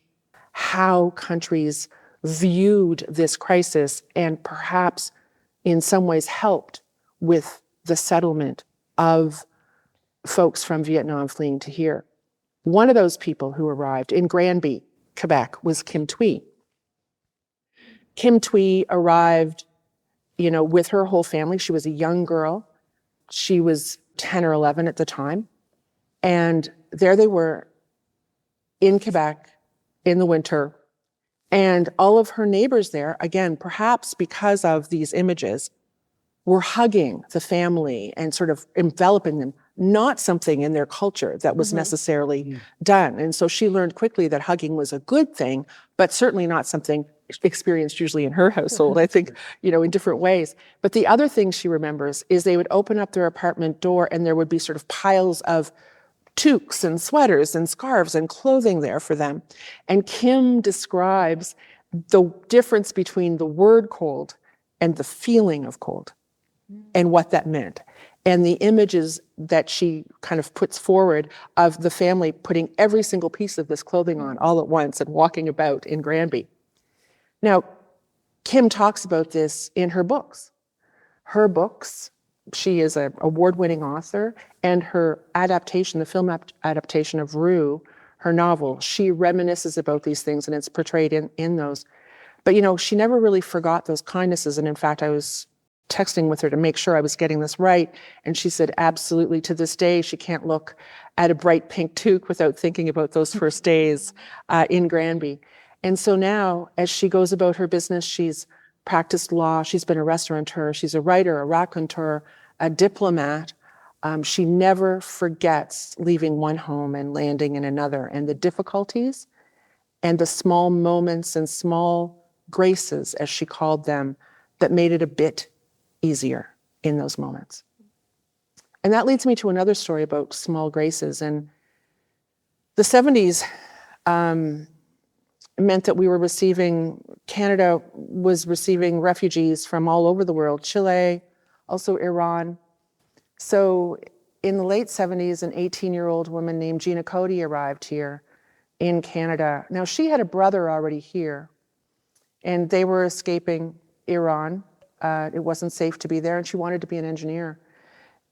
how countries viewed this crisis, and perhaps in some ways helped with the settlement of folks from Vietnam fleeing to here. One of those people who arrived in Granby, Quebec, was Kim Thuy. Kim Thuy arrived, with her whole family. She was a young girl. She was 10 or 11 at the time. And there they were in Quebec in the winter. And all of her neighbors there, again, perhaps because of these images, were hugging the family and sort of enveloping them, not something in their culture that was necessarily done. And so she learned quickly that hugging was a good thing, but certainly not something experienced usually in her household, I think, in different ways. But the other thing she remembers is they would open up their apartment door and there would be sort of piles of toques and sweaters and scarves and clothing there for them. And Kim describes the difference between the word cold and the feeling of cold and what that meant. And the images that she kind of puts forward of the family putting every single piece of this clothing on all at once and walking about in Granby. Now, Kim talks about this in her books. Her books, she is an award-winning author, and her adaptation, the film adaptation of Raah, her novel, she reminisces about these things, and it's portrayed in those. But, she never really forgot those kindnesses. And in fact, I was texting with her to make sure I was getting this right. And she said, absolutely, to this day, she can't look at a bright pink toque without thinking about those first days in Granby. And so now, as she goes about her business, she's practiced law, she's been a restaurateur, she's a writer, a raconteur, a diplomat. She never forgets leaving one home and landing in another, and the difficulties and the small moments and small graces, as she called them, that made it a bit easier in those moments. And that leads me to another story about small graces. And the 70s meant that Canada was receiving refugees from all over the world, Chile, also Iran. So in the late 70s, an 18-year-old woman named Gina Cody arrived here in Canada. Now, she had a brother already here, And they were escaping Iran. It wasn't safe to be there, and she wanted to be an engineer.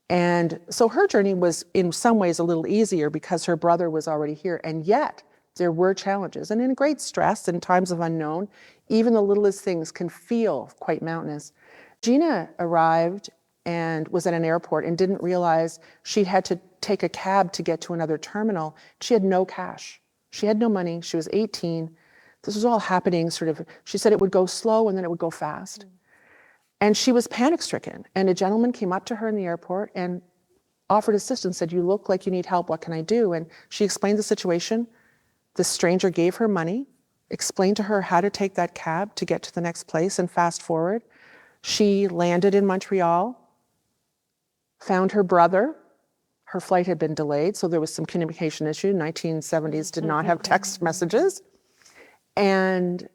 And so her journey was in some ways a little easier because her brother was already here. And yet there were challenges. And in great stress in times of unknown, even the littlest things can feel quite mountainous. Gina arrived and was at an airport and didn't realize she had to take a cab to get to another terminal. She had no cash. She had no money. She was 18. This was all happening sort of, she said it would go slow and then it would go fast. And she was panic-stricken. And a gentleman came up to her in the airport and offered assistance, said, "You look like you need help, what can I do?" And she explained the situation. The stranger gave her money, explained to her how to take that cab to get to the next place, and fast forward. She landed in Montreal, found her brother. Her flight had been delayed, so there was some communication issue. 1970s did not have text messages. And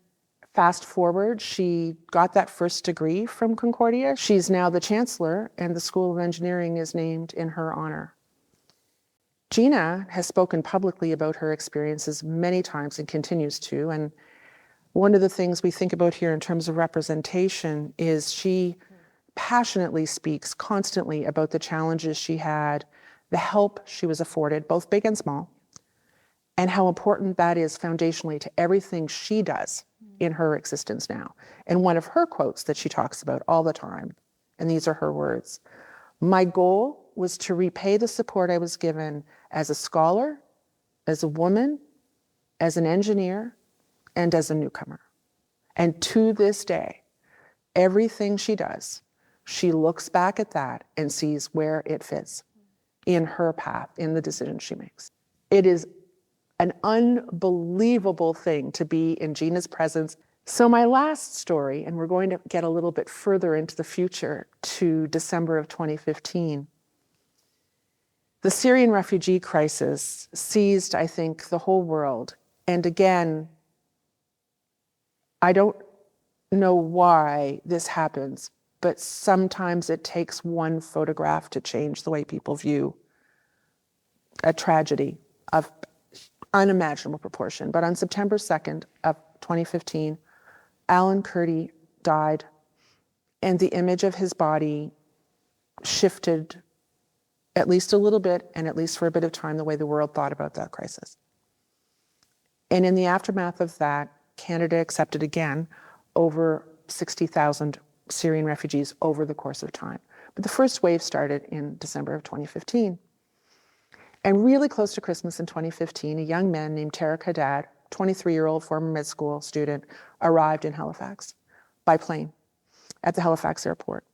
fast forward, she got that first degree from Concordia. She's now the chancellor, and the School of Engineering is named in her honor. Gina has spoken publicly about her experiences many times and continues to. And one of the things we think about here in terms of representation is she passionately speaks constantly about the challenges she had, the help she was afforded, both big and small, and how important that is foundationally to everything she does in her existence now. And one of her quotes that she talks about all the time, and these are her words, "My goal was to repay the support I was given as a scholar, as a woman, as an engineer, and as a newcomer." And to this day, everything she does, she looks back at that and sees where it fits in her path, in the decisions she makes. It is an unbelievable thing to be in Gina's presence. So my last story, and we're going to get a little bit further into the future to December of 2015. The Syrian refugee crisis seized, I think, the whole world. And again, I don't know why this happens, but sometimes it takes one photograph to change the way people view a tragedy of unimaginable proportion. But on September 2nd of 2015, Alan Kurdi died, and the image of his body shifted at least a little bit, and at least for a bit of time, the way the world thought about that crisis. And in the aftermath of that, Canada accepted again over 60,000 Syrian refugees over the course of time. But the first wave started in December of 2015. And really close to Christmas in 2015, a young man named Tarek Haddad, 23-year-old former med school student, arrived in Halifax by plane at the Halifax airport.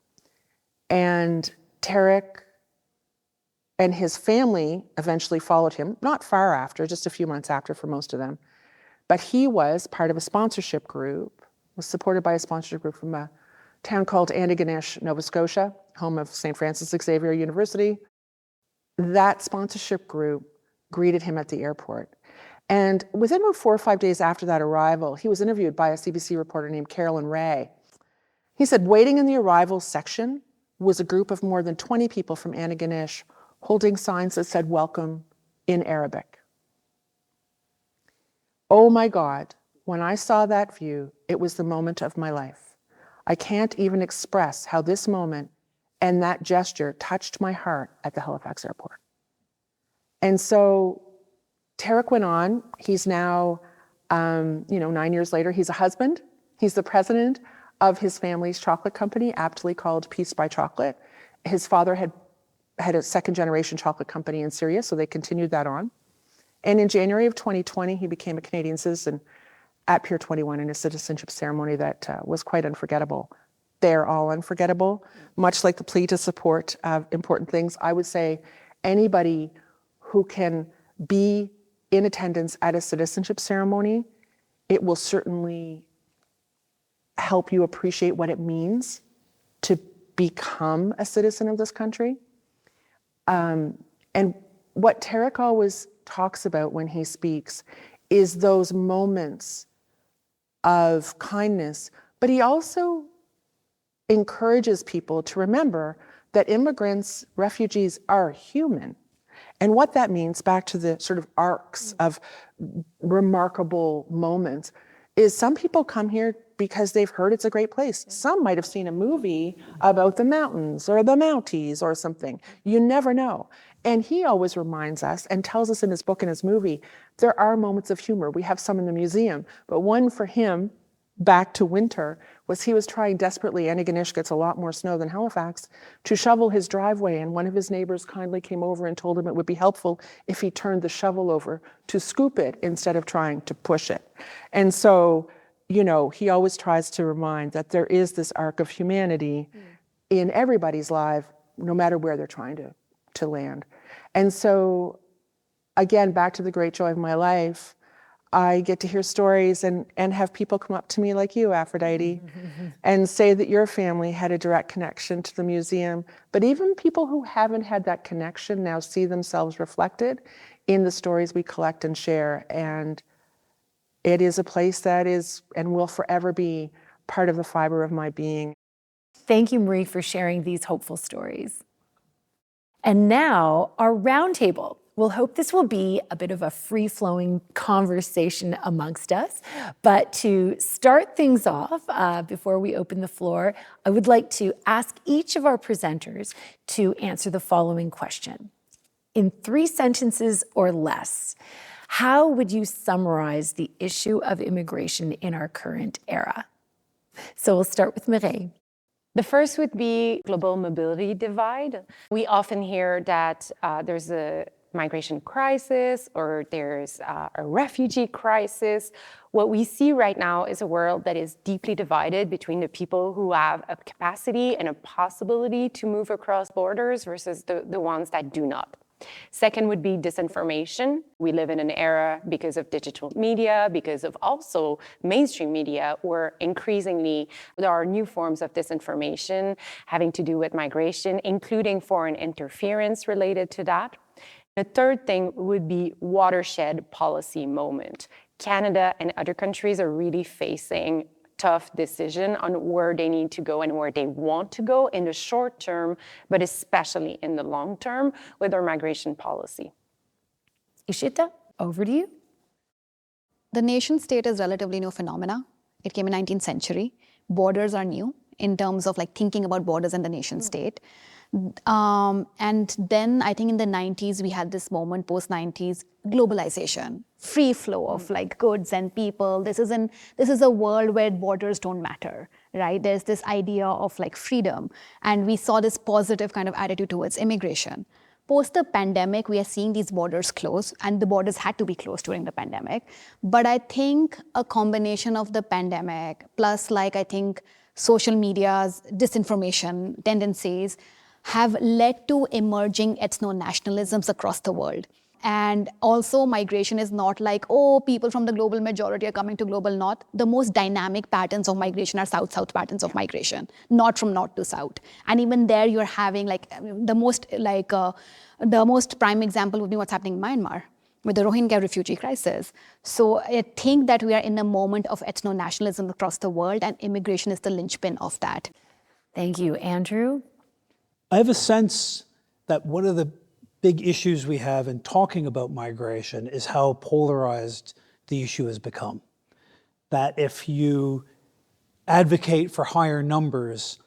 And Tarek and his family eventually followed him, not far after, just a few months after for most of them. But he was part of a sponsorship group, was supported by a sponsorship group from a town called Antigonish, Nova Scotia, home of St. Francis Xavier University. That sponsorship group greeted him at the airport. And within about 4 or 5 days after that arrival, he was interviewed by a CBC reporter named Carolyn Raah. He said, waiting in the arrivals section was a group of more than 20 people from Antigonish holding signs that said welcome in Arabic. Oh my God, when I saw that view, it was the moment of my life. I can't even express how this moment and that gesture touched my heart at the Halifax airport. And so Tarek went on. He's now, 9 years later, he's a husband. He's the president of his family's chocolate company, aptly called Peace by Chocolate. His father had a second-generation chocolate company in Syria, so they continued that on. And in January of 2020, he became a Canadian citizen at Pier 21 in a citizenship ceremony that was quite unforgettable. They're all unforgettable, much like the plea to support important things. I would say anybody who can be in attendance at a citizenship ceremony, it will certainly help you appreciate what it means to become a citizen of this country. And what Tarek always talks about when he speaks is those moments of kindness, but he also encourages people to remember that immigrants, refugees are human. And what that means, back to the sort of arcs of remarkable moments, is some people come here because they've heard it's a great place. Some might have seen a movie about the mountains or the Mounties or something. You never know. And he always reminds us and tells us in his book and his movie, there are moments of humor. We have some in the museum, but one for him, back to winter, was he was trying desperately, Antigonish gets a lot more snow than Halifax, to shovel his driveway, and one of his neighbors kindly came over and told him it would be helpful if he turned the shovel over to scoop it instead of trying to push it. And so, you know, he always tries to remind that there is this arc of humanity in everybody's life, no matter where they're trying to land. And so, again, back to the great joy of my life, I get to hear stories and have people come up to me like you, Aphrodite, and say that your family had a direct connection to the museum. But even people who haven't had that connection now see themselves reflected in the stories we collect and share. And it is a place that is and will forever be part of the fiber of my being. Thank you, Marie, for sharing these hopeful stories. And now, our roundtable. We'll hope this will be a bit of a free-flowing conversation amongst us. But to start things off, before we open the floor, I would like to ask each of our presenters to answer the following question. In 3 sentences or less, how would you summarize the issue of immigration in our current era? So we'll start with Mireille. The first would be global mobility divide. We often hear that there's a migration crisis or there's a refugee crisis. What we see right now is a world that is deeply divided between the people who have a capacity and a possibility to move across borders versus the ones that do not. Second would be disinformation. We live in an era because of digital media, because of also mainstream media, where increasingly there are new forms of disinformation having to do with migration, including foreign interference related to that. The third thing would be watershed policy moment. Canada and other countries are really facing tough decision on where they need to go and where they want to go in the short term, but especially in the long term with our migration policy. Ishita, over to you. The nation state is relatively new phenomena. It came in 19th century. Borders are new in terms of like thinking about borders and the nation state. And then I think in the 90s, we had this moment, post-90s, globalization, free flow of like goods and people. This is a world where borders don't matter, right? There's this idea of like freedom. And we saw this positive kind of attitude towards immigration. Post the pandemic, we are seeing these borders close, and the borders had to be closed during the pandemic. But I think a combination of the pandemic, plus like I think social media's disinformation tendencies, have led to emerging ethno-nationalisms across the world. And also migration is not like, oh, people from the global majority are coming to global north. The most dynamic patterns of migration are south-south patterns of migration, not from north to south. And even there you're having like the most prime example would be what's happening in Myanmar with the Rohingya refugee crisis. So I think that we are in a moment of ethno-nationalism across the world, and immigration is the linchpin of that. Thank you. Andrew? I have a sense that one of the big issues we have in talking about migration is how polarized the issue has become. That if you advocate for higher numbers,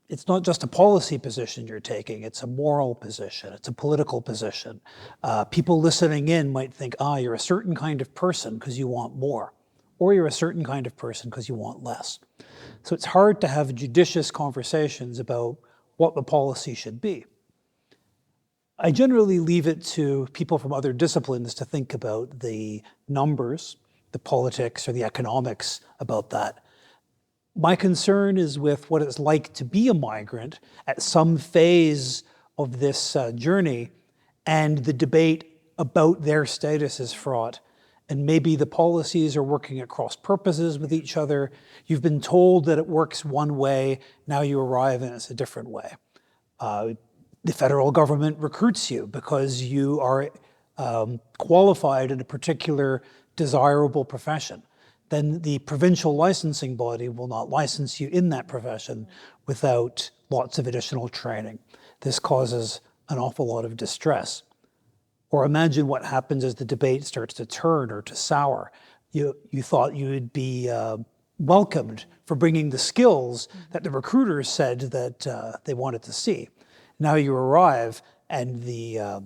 it's not just a policy position you're taking, it's a moral position, it's a political position. People listening in might think, you're a certain kind of person because you want more, or you're a certain kind of person because you want less. So it's hard to have judicious conversations about what the policy should be. I generally leave it to people from other disciplines to think about the numbers, the politics or the economics about that. My concern is with what it's like to be a migrant at some phase of this journey, and the debate about their status is fraught. And maybe the policies are working at cross purposes with each other. You've been told that it works one way, now you arrive and it's a different way. The federal government recruits you because you are qualified in a particular desirable profession. Then the provincial licensing body will not license you in that profession without lots of additional training. This causes an awful lot of distress. Or imagine what happens as the debate starts to turn or to sour. You thought you would be welcomed for bringing the skills that the recruiters said that they wanted to see. Now you arrive and the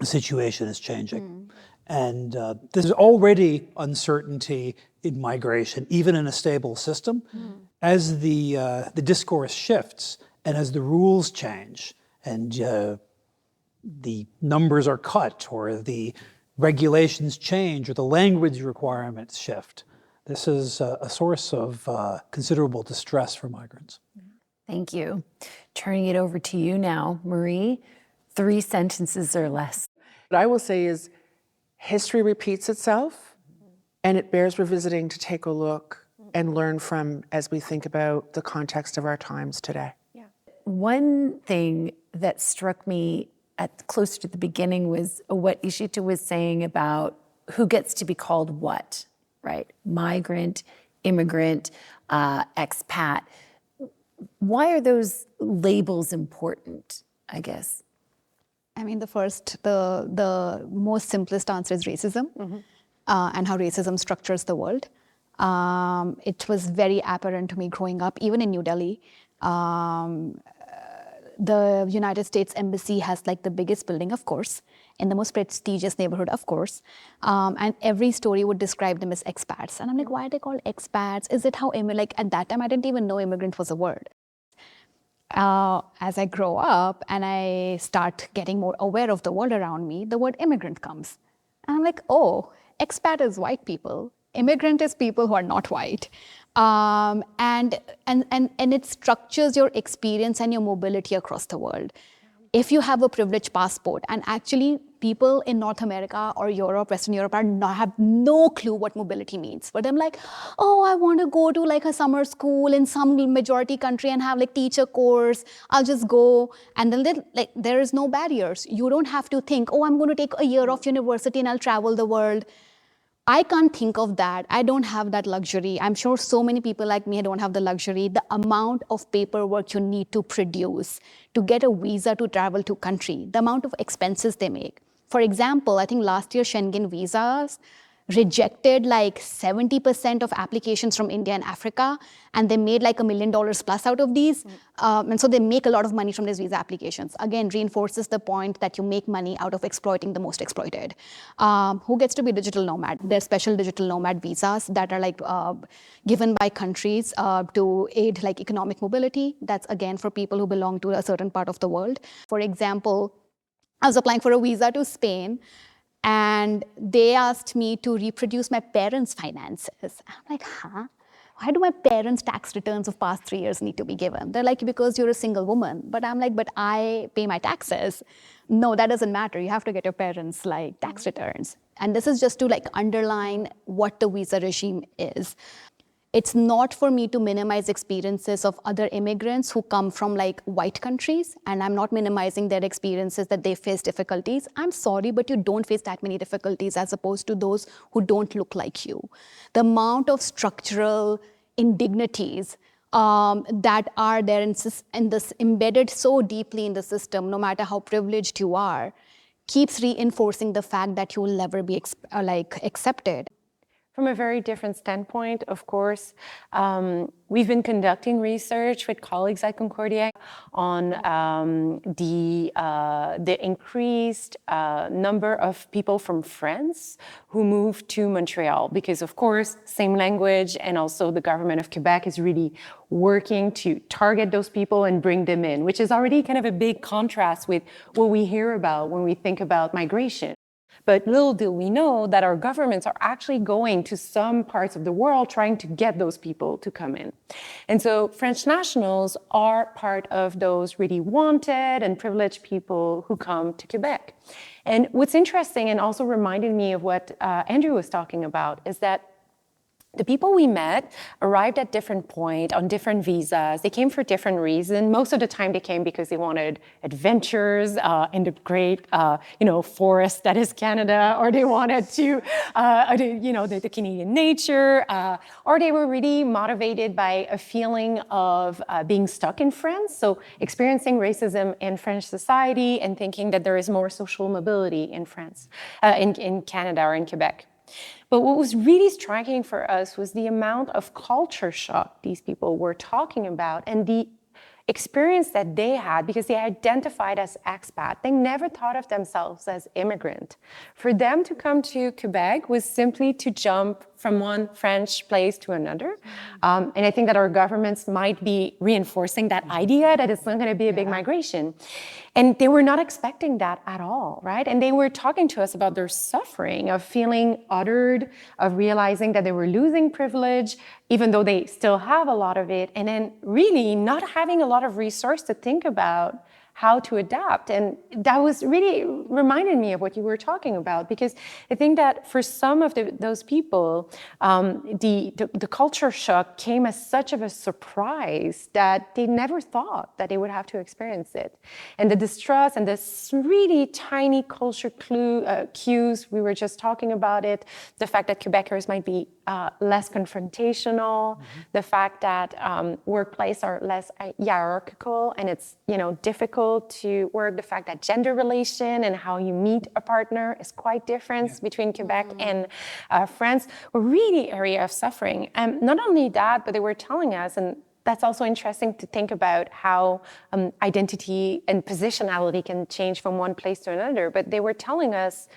situation is changing. And there's already uncertainty in migration, even in a stable system. As the discourse shifts and as the rules change and the numbers are cut or the regulations change or the language requirements shift, this is a source of considerable distress for migrants. Thank you. Turning it over to you now, Marie, 3 sentences or less. What I will say is history repeats itself, and it bears revisiting to take a look and learn from as we think about the context of our times today. One thing that struck me closer to the beginning was what Ishita was saying about who gets to be called what, right? Migrant, immigrant, expat. Why are those labels important, I guess? I mean, the most simplest answer is racism and how racism structures the world. It was very apparent to me growing up, even in New Delhi. The United States Embassy has like the biggest building, of course, in the most prestigious neighborhood, of course. And every story would describe them as expats. And I'm like, why are they called expats? Is it how, like at that time, I didn't even know immigrant was a word. As I grow up and I start getting more aware of the world around me, the word immigrant comes. And I'm like, oh, expat is white people. Immigrant is people who are not white. And it structures your experience and your mobility across the world. If you have a privileged passport, and actually people in North America or Europe, Western Europe have no clue what mobility means. But I'm like, oh, I want to go to like a summer school in some majority country and have like teacher course. I'll just go. And then like there is no barriers. You don't have to think, oh, I'm going to take a year off university and I'll travel the world. I can't think of that. I don't have that luxury. I'm sure so many people like me don't have the luxury. The amount of paperwork you need to produce to get a visa to travel to country, the amount of expenses they make. For example, I think last year Schengen visas rejected like 70% of applications from India and Africa, and they made like $1 million plus out of these. And so they make a lot of money from these visa applications. Again, reinforces the point that you make money out of exploiting the most exploited. Who gets to be digital nomad? There's special digital nomad visas that are like given by countries to aid like economic mobility. That's again for people who belong to a certain part of the world. For example, I was applying for a visa to Spain, and they asked me to reproduce my parents' finances. I'm like, huh? Why do my parents' tax returns of past 3 years need to be given? They're like, because you're a single woman. But I'm like, but I pay my taxes. No, that doesn't matter. You have to get your parents' like tax returns. And this is just to like underline what the visa regime is. It's not for me to minimize experiences of other immigrants who come from like white countries, and I'm not minimizing their experiences that they face difficulties. I'm sorry, but you don't face that many difficulties as opposed to those who don't look like you. The amount of structural indignities that are there in this embedded so deeply in the system, no matter how privileged you are, keeps reinforcing the fact that you will never be accepted. From a very different standpoint, of course, we've been conducting research with colleagues at Concordia on the increased number of people from France who moved to Montreal, because of course, same language, and also the government of Quebec is really working to target those people and bring them in, which is already kind of a big contrast with what we hear about when we think about migration. But little do we know that our governments are actually going to some parts of the world trying to get those people to come in. And so French nationals are part of those really wanted and privileged people who come to Quebec. And what's interesting and also reminded me of what Andrew was talking about is that the people we met arrived at different points on different visas. They came for different reasons. Most of the time they came because they wanted adventures in the great, forest that is Canada, or they wanted to, the Canadian nature, or they were really motivated by a feeling of being stuck in France. So experiencing racism in French society and thinking that there is more social mobility in France, in Canada or in Quebec. But what was really striking for us was the amount of culture shock these people were talking about and the experience that they had, because they identified as expat. They never thought of themselves as immigrant. For them to come to Quebec was simply to jump from one French place to another. And I think that our governments might be reinforcing that idea that it's not going to be a big migration. And they were not expecting that at all, right? And they were talking to us about their suffering of feeling othered, of realizing that they were losing privilege, even though they still have a lot of it, and then really not having a lot of resource to think about how to adapt. And that was really reminded me of what you were talking about, because I think that for some of those people, the culture shock came as such of a surprise that they never thought that they would have to experience it. And the distrust and this really tiny culture cues, we were just talking about it, the fact that Quebecers might be less confrontational, the fact that workplaces are less hierarchical and it's difficult to work, the fact that gender relation and how you meet a partner is quite different between Quebec and France, were really area of suffering. And not only that, but they were telling us, and that's also interesting to think about how identity and positionality can change from one place to another, but they were telling us,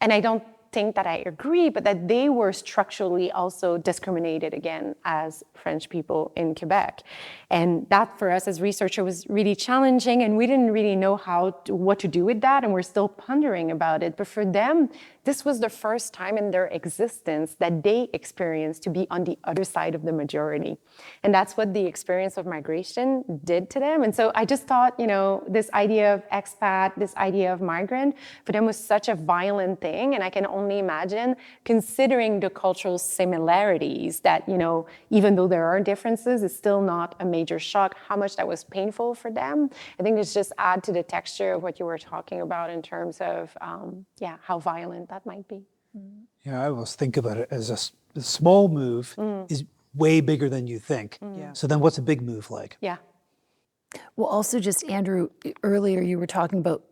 and I don't think that I agree, but that they were structurally also discriminated again as French people in Quebec. And that for us as researchers was really challenging, and we didn't really know what to do with that, and we're still pondering about it. But for them, this was the first time in their existence that they experienced to be on the other side of the majority. And that's what the experience of migration did to them. And so I just thought, this idea of expat, this idea of migrant, for them was such a violent thing. And I can only imagine, considering the cultural similarities, that, even though there are differences, it's still not a major shock, how much that was painful for them. I think it's just add to the texture of what you were talking about in terms of, how violent that might be. Yeah, I always think about it as a small move is way bigger than you think. Yeah. So then what's a big move like? Yeah. Well, also just Andrew, earlier you were talking about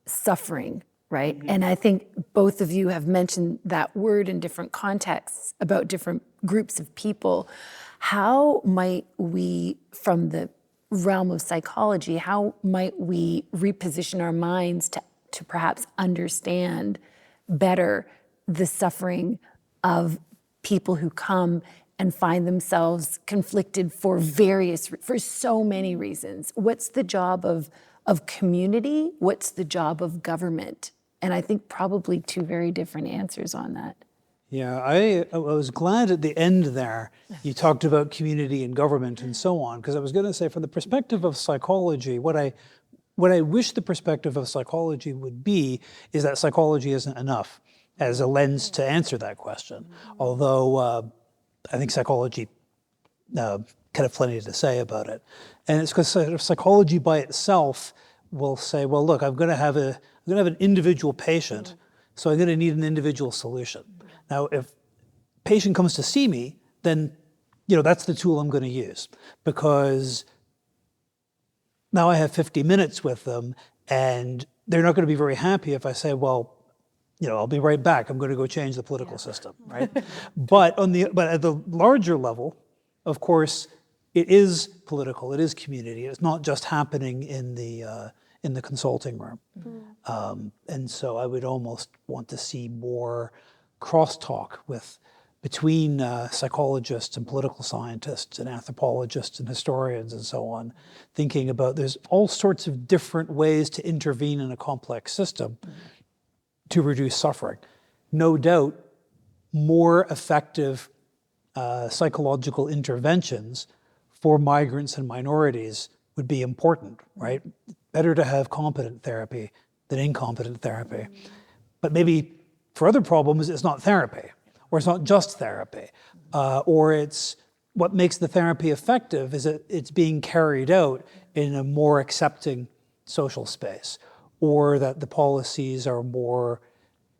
suffering, right? And I think both of you have mentioned that word in different contexts about different groups of people. How might we, from the realm of psychology, how might we reposition our minds to perhaps understand better the suffering of people who come and find themselves conflicted for so many reasons? What's the job of community? What's the job of government? And I think probably two very different answers on that. Yeah, I was glad at the end there you talked about community and government and so on, because I was going to say, from the perspective of psychology, what I wish the perspective of psychology would be is that psychology isn't enough as a lens to answer that question. Although I think psychology kind of plenty to say about it. And it's because psychology by itself will say, well, look, I'm going to have an individual patient, so I'm going to need an individual solution. Now, if a patient comes to see me, then that's the tool I'm going to use, because now I have 50 minutes with them, and they're not going to be very happy if I say, well, I'll be right back. I'm going to go change the political system, right? But at the larger level, of course, it is political. It is community. It's not just happening in the consulting room. And so I would almost want to see more crosstalk between psychologists and political scientists and anthropologists and historians and so on, thinking about there's all sorts of different ways to intervene in a complex system to reduce suffering. No doubt, more effective psychological interventions for migrants and minorities would be important, right? Better to have competent therapy than incompetent therapy. But maybe for other problems, it's not therapy, or it's not just therapy, or it's what makes the therapy effective is that it's being carried out in a more accepting social space, or that the policies are more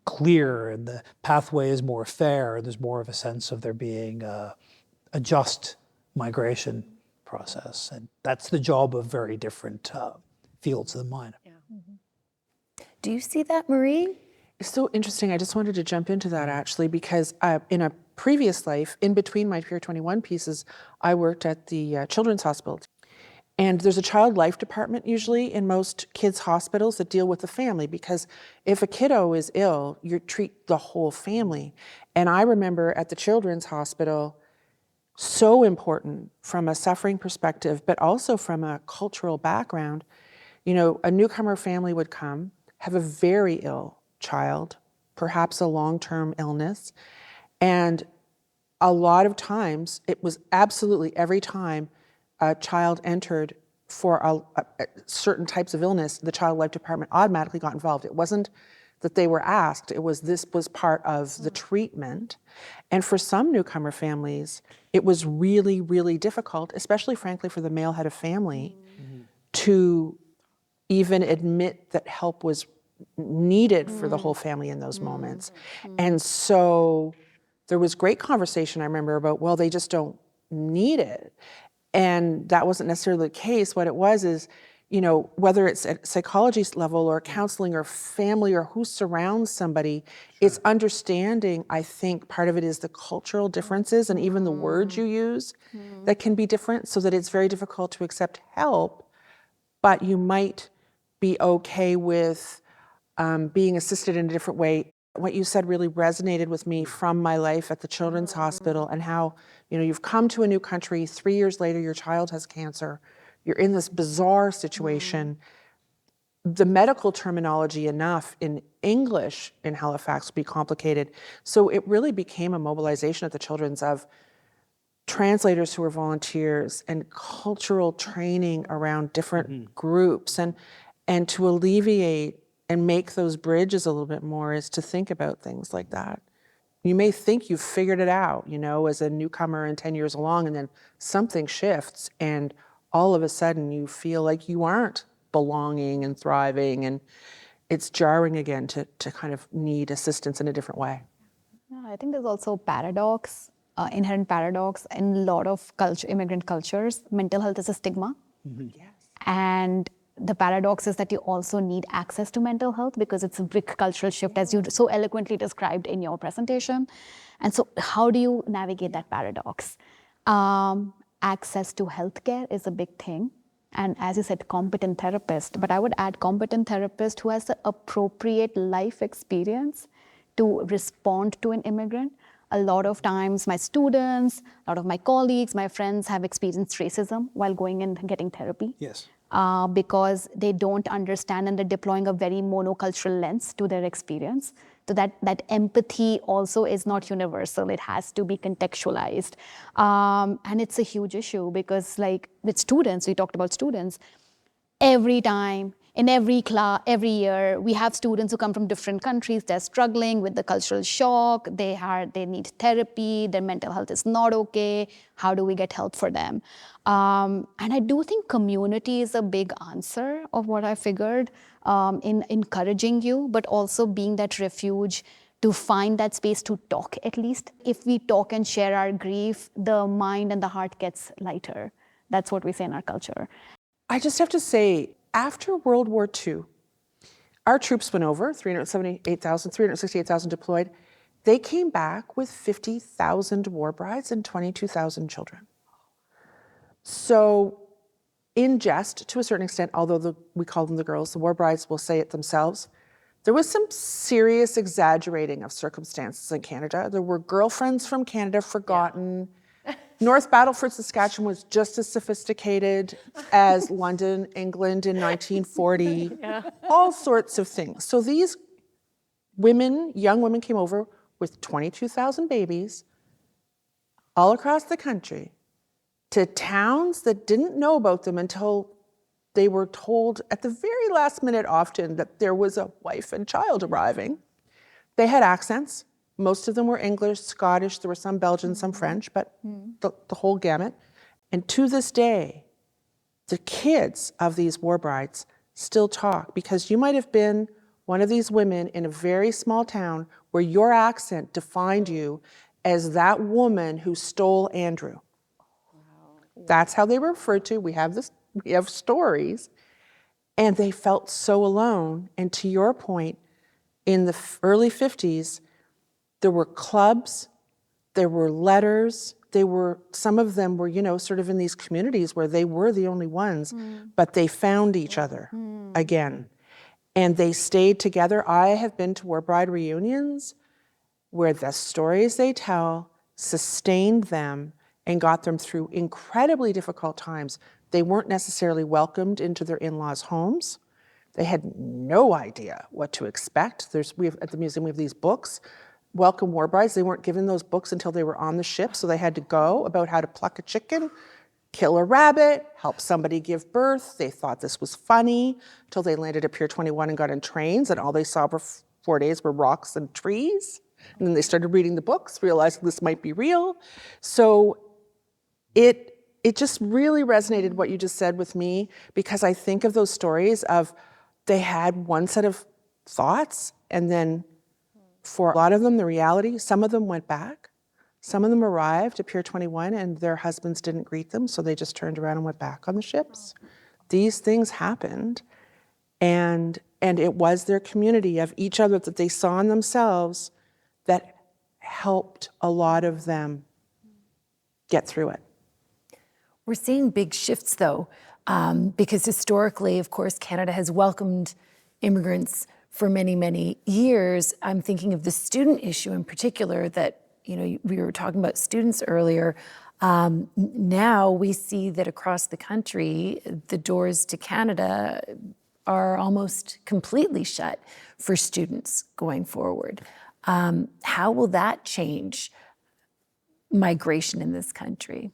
clear and the pathway is more fair, and there's more of a sense of there being a just migration process. And that's the job of very different fields of the mind. Do you see that, Marie? It's so interesting. I just wanted to jump into that actually, because in a previous life, in between my Pier 21 pieces, I worked at the Children's Hospital. And there's a child life department usually in most kids' hospitals that deal with the family, because if a kiddo is ill, you treat the whole family. And I remember at the Children's Hospital, so important from a suffering perspective, but also from a cultural background. You know, a newcomer family would come, have a very ill child, perhaps a long-term illness, and a lot of times, it was absolutely every time a child entered for a certain types of illness, the child life department automatically got involved. It wasn't that they were asked, this was part of the treatment. And for some newcomer families, it was really, really difficult, especially frankly for the male head of family, to even admit that help was needed for the whole family in those moments. And so there was great conversation, I remember, about, well, they just don't need it. And that wasn't necessarily the case. What it was is, you know, whether it's at psychology level or counseling or family or who surrounds somebody, it's understanding, I think part of it is the cultural differences and even the words you use that can be different, so that it's very difficult to accept help, but you might be okay with being assisted in a different way. What you said really resonated with me from my life at the Children's Hospital, and how, you know, you've come to a new country, 3 years later your child has cancer, you're in this bizarre situation. The medical terminology enough in English in Halifax would be complicated. So it really became a mobilization at the Children's of translators who were volunteers and cultural training around different groups, and to alleviate and make those bridges a little bit more is to think about things like that. You may think you've figured it out, you know, as a newcomer and 10 years along, and then something shifts and all of a sudden you feel like you aren't belonging and thriving, and it's jarring again to kind of need assistance in a different way. Yeah, I think there's also paradox, inherent paradox in a lot of immigrant cultures. Mental health is a stigma. Yes. And the paradox is that you also need access to mental health, because it's a big cultural shift, as you so eloquently described in your presentation. And so how do you navigate that paradox? Access to healthcare is a big thing. And as you said, competent therapist, but I would add competent therapist who has the appropriate life experience to respond to an immigrant. A lot of times my students, a lot of my colleagues, my friends have experienced racism while going and getting therapy. Yes. Because they don't understand, and they're deploying a very monocultural lens to their experience. So that empathy also is not universal. It has to be contextualized. And it's a huge issue, because like with students, we talked about students, every time, in every class, every year, we have students who come from different countries. They're struggling with the cultural shock. They need therapy. Their mental health is not okay. How do we get help for them? And I do think community is a big answer of what I figured in encouraging you, but also being that refuge to find that space to talk at least. If we talk and share our grief, the mind and the heart gets lighter. That's what we say in our culture. I just have to say, after World War II, our troops went over, 368,000 deployed. They came back with 50,000 war brides and 22,000 children. So in jest, to a certain extent, although we call them the girls, the war brides will say it themselves, there was some serious exaggerating of circumstances in Canada. There were girlfriends from Canada forgotten. Yeah. North Battleford, Saskatchewan was just as sophisticated as London, England in 1940. Yeah. All sorts of things. So these women, young women, came over with 22,000 babies all across the country to towns that didn't know about them until they were told at the very last minute often that there was a wife and child arriving. They had accents. Most of them were English, Scottish, there were some Belgian, some French, but the whole gamut. And to this day, the kids of these war brides still talk, because you might have been one of these women in a very small town where your accent defined you as that woman who stole Andrew. Wow. That's how they were referred to. We have stories. And they felt so alone. And to your point, in the early 50s, there were clubs, there were letters, some of them were, sort of in these communities where they were the only ones, but they found each other again. And they stayed together. I have been to War Bride reunions where the stories they tell sustained them and got them through incredibly difficult times. They weren't necessarily welcomed into their in-laws' homes. They had no idea what to expect. At the museum, we have these books, Welcome War Brides. They weren't given those books until they were on the ship, so they had to go about how to pluck a chicken, kill a rabbit, help somebody give birth. They thought this was funny until they landed at Pier 21 and got in trains, and all they saw for 4 days were rocks and trees. And then they started reading the books, realizing this might be real. So it just really resonated what you just said with me, because I think of those stories of they had one set of thoughts, and then for a lot of them, the reality, some of them went back. Some of them arrived at Pier 21 and their husbands didn't greet them, so they just turned around and went back on the ships. These things happened, and it was their community of each other that they saw in themselves that helped a lot of them get through it. We're seeing big shifts, though, because historically, of course, Canada has welcomed immigrants for many, many years. I'm thinking of the student issue in particular that, we were talking about students earlier. Now we see that across the country, the doors to Canada are almost completely shut for students going forward. How will that change migration in this country?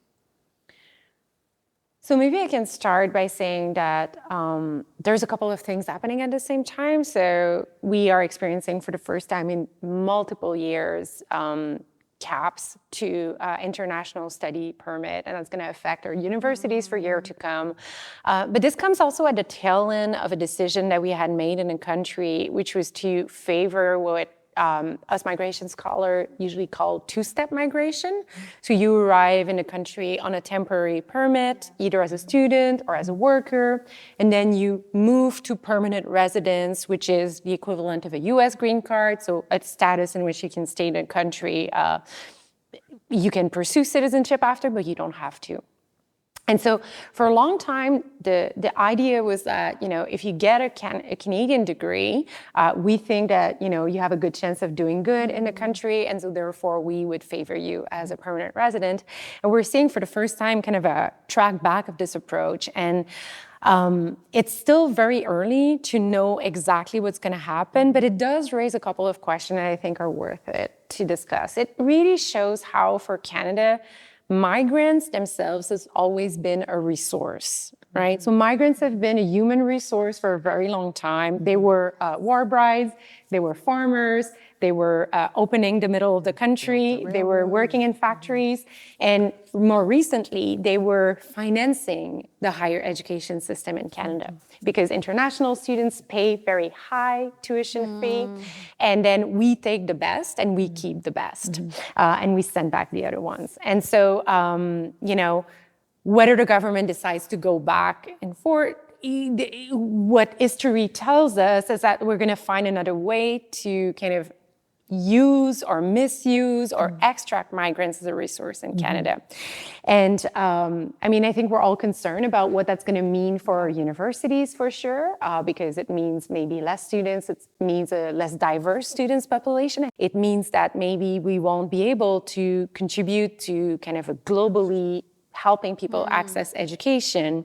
So maybe I can start by saying that there's a couple of things happening at the same time. So we are experiencing for the first time in multiple years caps to international study permit, and that's going to affect our universities for years to come. But this comes also at the tail end of a decision that we had made in the country, which was to favor what us migration scholars usually call two-step migration. So you arrive in a country on a temporary permit, either as a student or as a worker, and then you move to permanent residence, which is the equivalent of a US green card, so a status in which you can stay in a country. You can pursue citizenship after, but you don't have to. And so for a long time, the idea was that, if you get a Canadian degree, we think that, you have a good chance of doing good in the country. And so therefore, we would favor you as a permanent resident. And we're seeing for the first time kind of a track back of this approach. And it's still very early to know exactly what's going to happen, but it does raise a couple of questions that I think are worth it to discuss. It really shows how for Canada, migrants themselves has always been a resource, right? So migrants have been a human resource for a very long time. They were war brides, they were farmers, they were opening the middle of the country, they were working in factories, and more recently, they were financing the higher education system in Canada because international students pay very high tuition fee, and then we take the best and we keep the best, and we send back the other ones. And so, whether the government decides to go back and forth, what history tells us is that we're going to find another way to kind of use or misuse or extract migrants as a resource in Canada. And I think we're all concerned about what that's going to mean for our universities for sure, because it means maybe less students, it means a less diverse students population. It means that maybe we won't be able to contribute to kind of a globally helping people access education.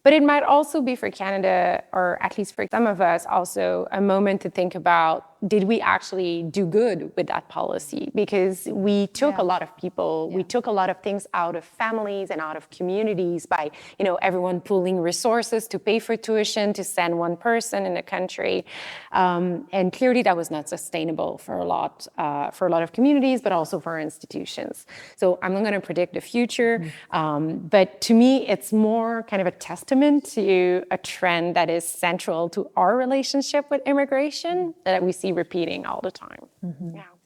But it might also be for Canada, or at least for some of us, also a moment to think about, did we actually do good with that policy? Because we took a lot of people, we took a lot of things out of families and out of communities by, everyone pooling resources to pay for tuition, to send one person in the country. And clearly that was not sustainable for a lot of communities, but also for our institutions. So I'm not going to predict the future, but to me, it's more kind of a testament to a trend that is central to our relationship with immigration that we see repeating all the time.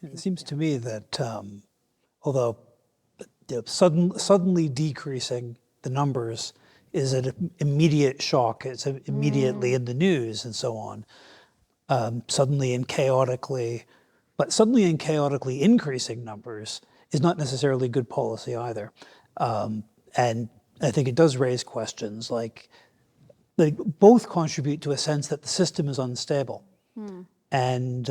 It seems to me that although suddenly decreasing the numbers is an immediate shock, it's immediately in the news and so on, suddenly and chaotically increasing numbers is not necessarily good policy either. And I think it does raise questions like they both contribute to a sense that the system is unstable, and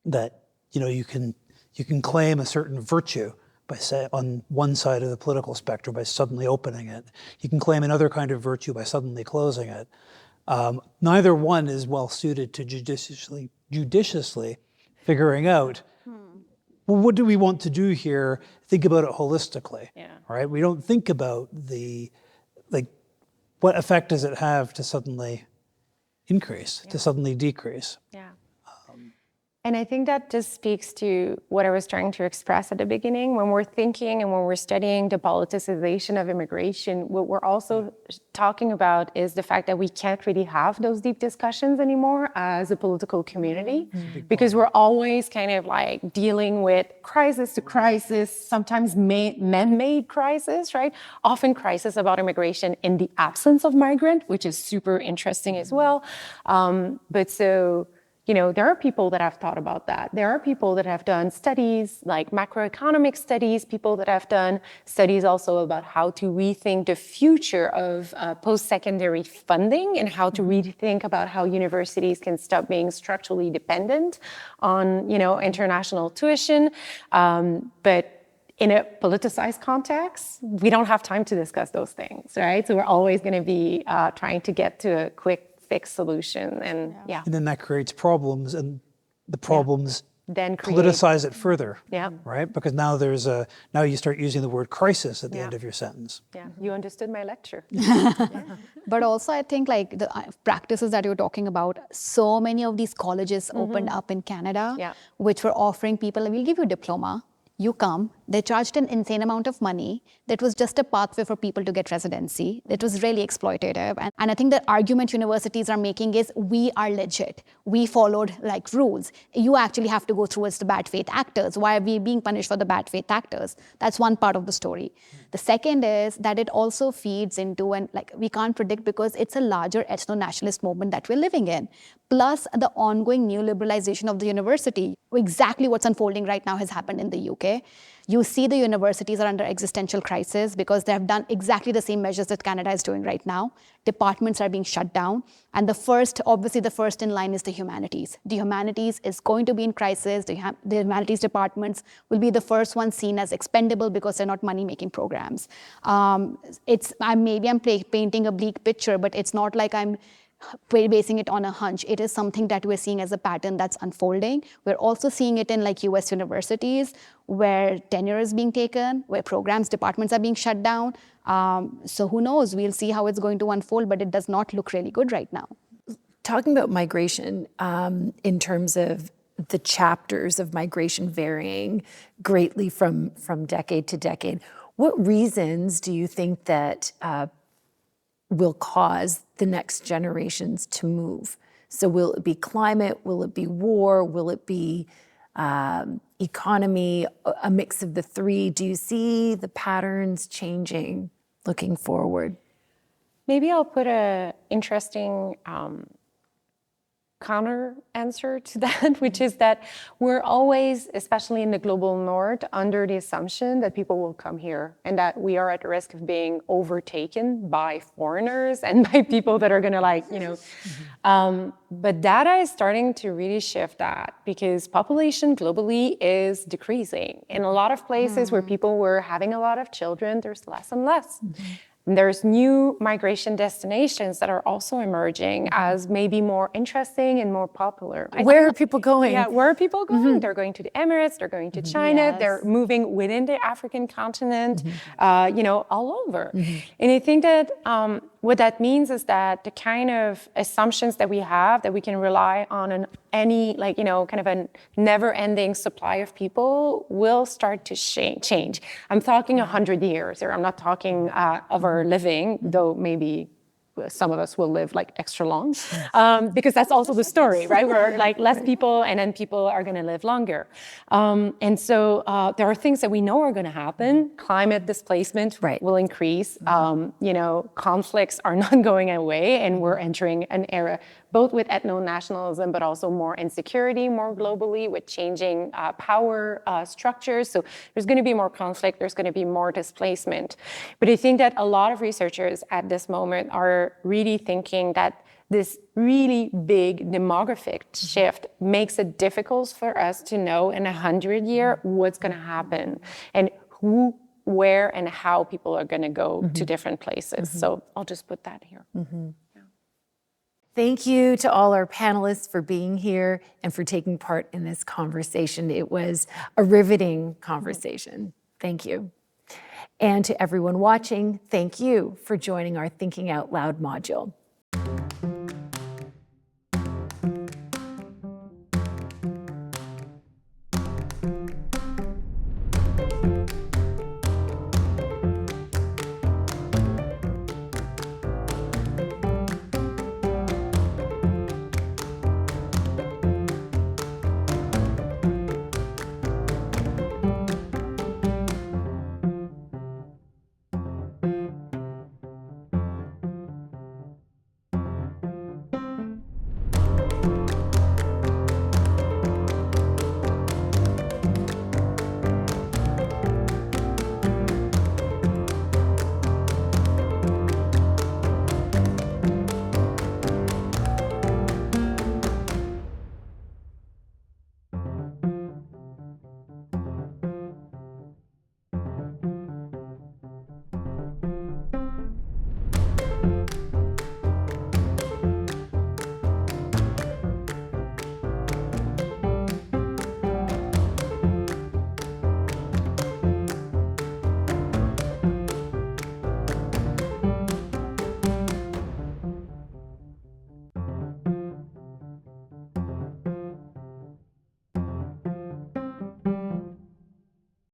that you can claim a certain virtue by on one side of the political spectrum by suddenly opening it. You can claim another kind of virtue by suddenly closing it. Neither one is well suited to judiciously figuring out, well, what do we want to do here? Think about it holistically, right? We don't think about what effect does it have to suddenly increase, to suddenly decrease? Yeah. And I think that just speaks to what I was trying to express at the beginning. When we're thinking and when we're studying the politicization of immigration, what we're also talking about is the fact that we can't really have those deep discussions anymore as a political community, because we're always kind of like dealing with crisis to crisis, sometimes man-made crisis, right? Often crisis about immigration in the absence of migrant, which is super interesting as well. There are people that have thought about that. There are people that have done studies, like macroeconomic studies, people that have done studies also about how to rethink the future of post-secondary funding and how to rethink about how universities can stop being structurally dependent on, international tuition. But in a politicized context, we don't have time to discuss those things, right? So we're always going to be trying to get to a quick fix solution, and And then that creates problems, and the problems then politicize it further, Yeah. right? Because now now you start using the word crisis at the end of your sentence. Yeah, you understood my lecture. But also, I think like the practices that you're talking about, so many of these colleges opened up in Canada, which were offering people, we'll give you a diploma, you come, they charged an insane amount of money. That was just a pathway for people to get residency. It was really exploitative. And I think the argument universities are making is we are legit. We followed like rules. You actually have to go through as the bad faith actors. Why are we being punished for the bad faith actors? That's one part of the story. The second is that it also feeds into, and like we can't predict because it's a larger ethno-nationalist movement that we're living in. Plus the ongoing neoliberalization of the university. Exactly what's unfolding right now has happened in the UK. You see the universities are under existential crisis because they have done exactly the same measures that Canada is doing right now. Departments are being shut down. And obviously the first in line is the humanities. The humanities is going to be in crisis. The humanities departments will be the first ones seen as expendable because they're not money-making programs. Maybe I'm painting a bleak picture, but it's not like I'm basing it on a hunch. It is something that we're seeing as a pattern that's unfolding. We're also seeing it in like US universities where tenure is being taken, where departments are being shut down. So who knows? We'll see how it's going to unfold, but it does not look really good right now. Talking about migration in terms of the chapters of migration varying greatly from decade to decade, what reasons do you think that will cause the next generations to move? So will it be climate? Will it be war? Will it be economy? A mix of the three? Do you see the patterns changing looking forward? Maybe I'll put an interesting counter answer to that, which is that we're always, especially in the global north, under the assumption that people will come here and that we are at risk of being overtaken by foreigners and by people that are gonna but data is starting to really shift that because population globally is decreasing. In a lot of places where people were having a lot of children, there's less and less. There's new migration destinations that are also emerging as maybe more interesting and more popular. Where are people going? Yeah, where are people going? They're going to the Emirates, they're going to China, they're moving within the African continent, all over. And I think that what that means is that the kind of assumptions that we have, that we can rely on any kind of a never-ending supply of people will start to change. I'm talking 100 years, or I'm not talking of our living, though maybe some of us will live like extra long, because that's also the story, right? We're like less people, and then people are going to live longer. And so there are things that we know are going to happen. Climate displacement will increase. Conflicts are not going away, and we're entering an era both with ethno-nationalism, but also more insecurity, more globally, with changing power structures. So there's going to be more conflict, there's going to be more displacement. But I think that a lot of researchers at this moment are really thinking that this really big demographic shift makes it difficult for us to know in 100 years what's going to happen, and who, where, and how people are going to go to different places. So I'll just put that here. Thank you to all our panelists for being here and for taking part in this conversation. It was a riveting conversation. Thank you. And to everyone watching, thank you for joining our Thinking Out Loud module.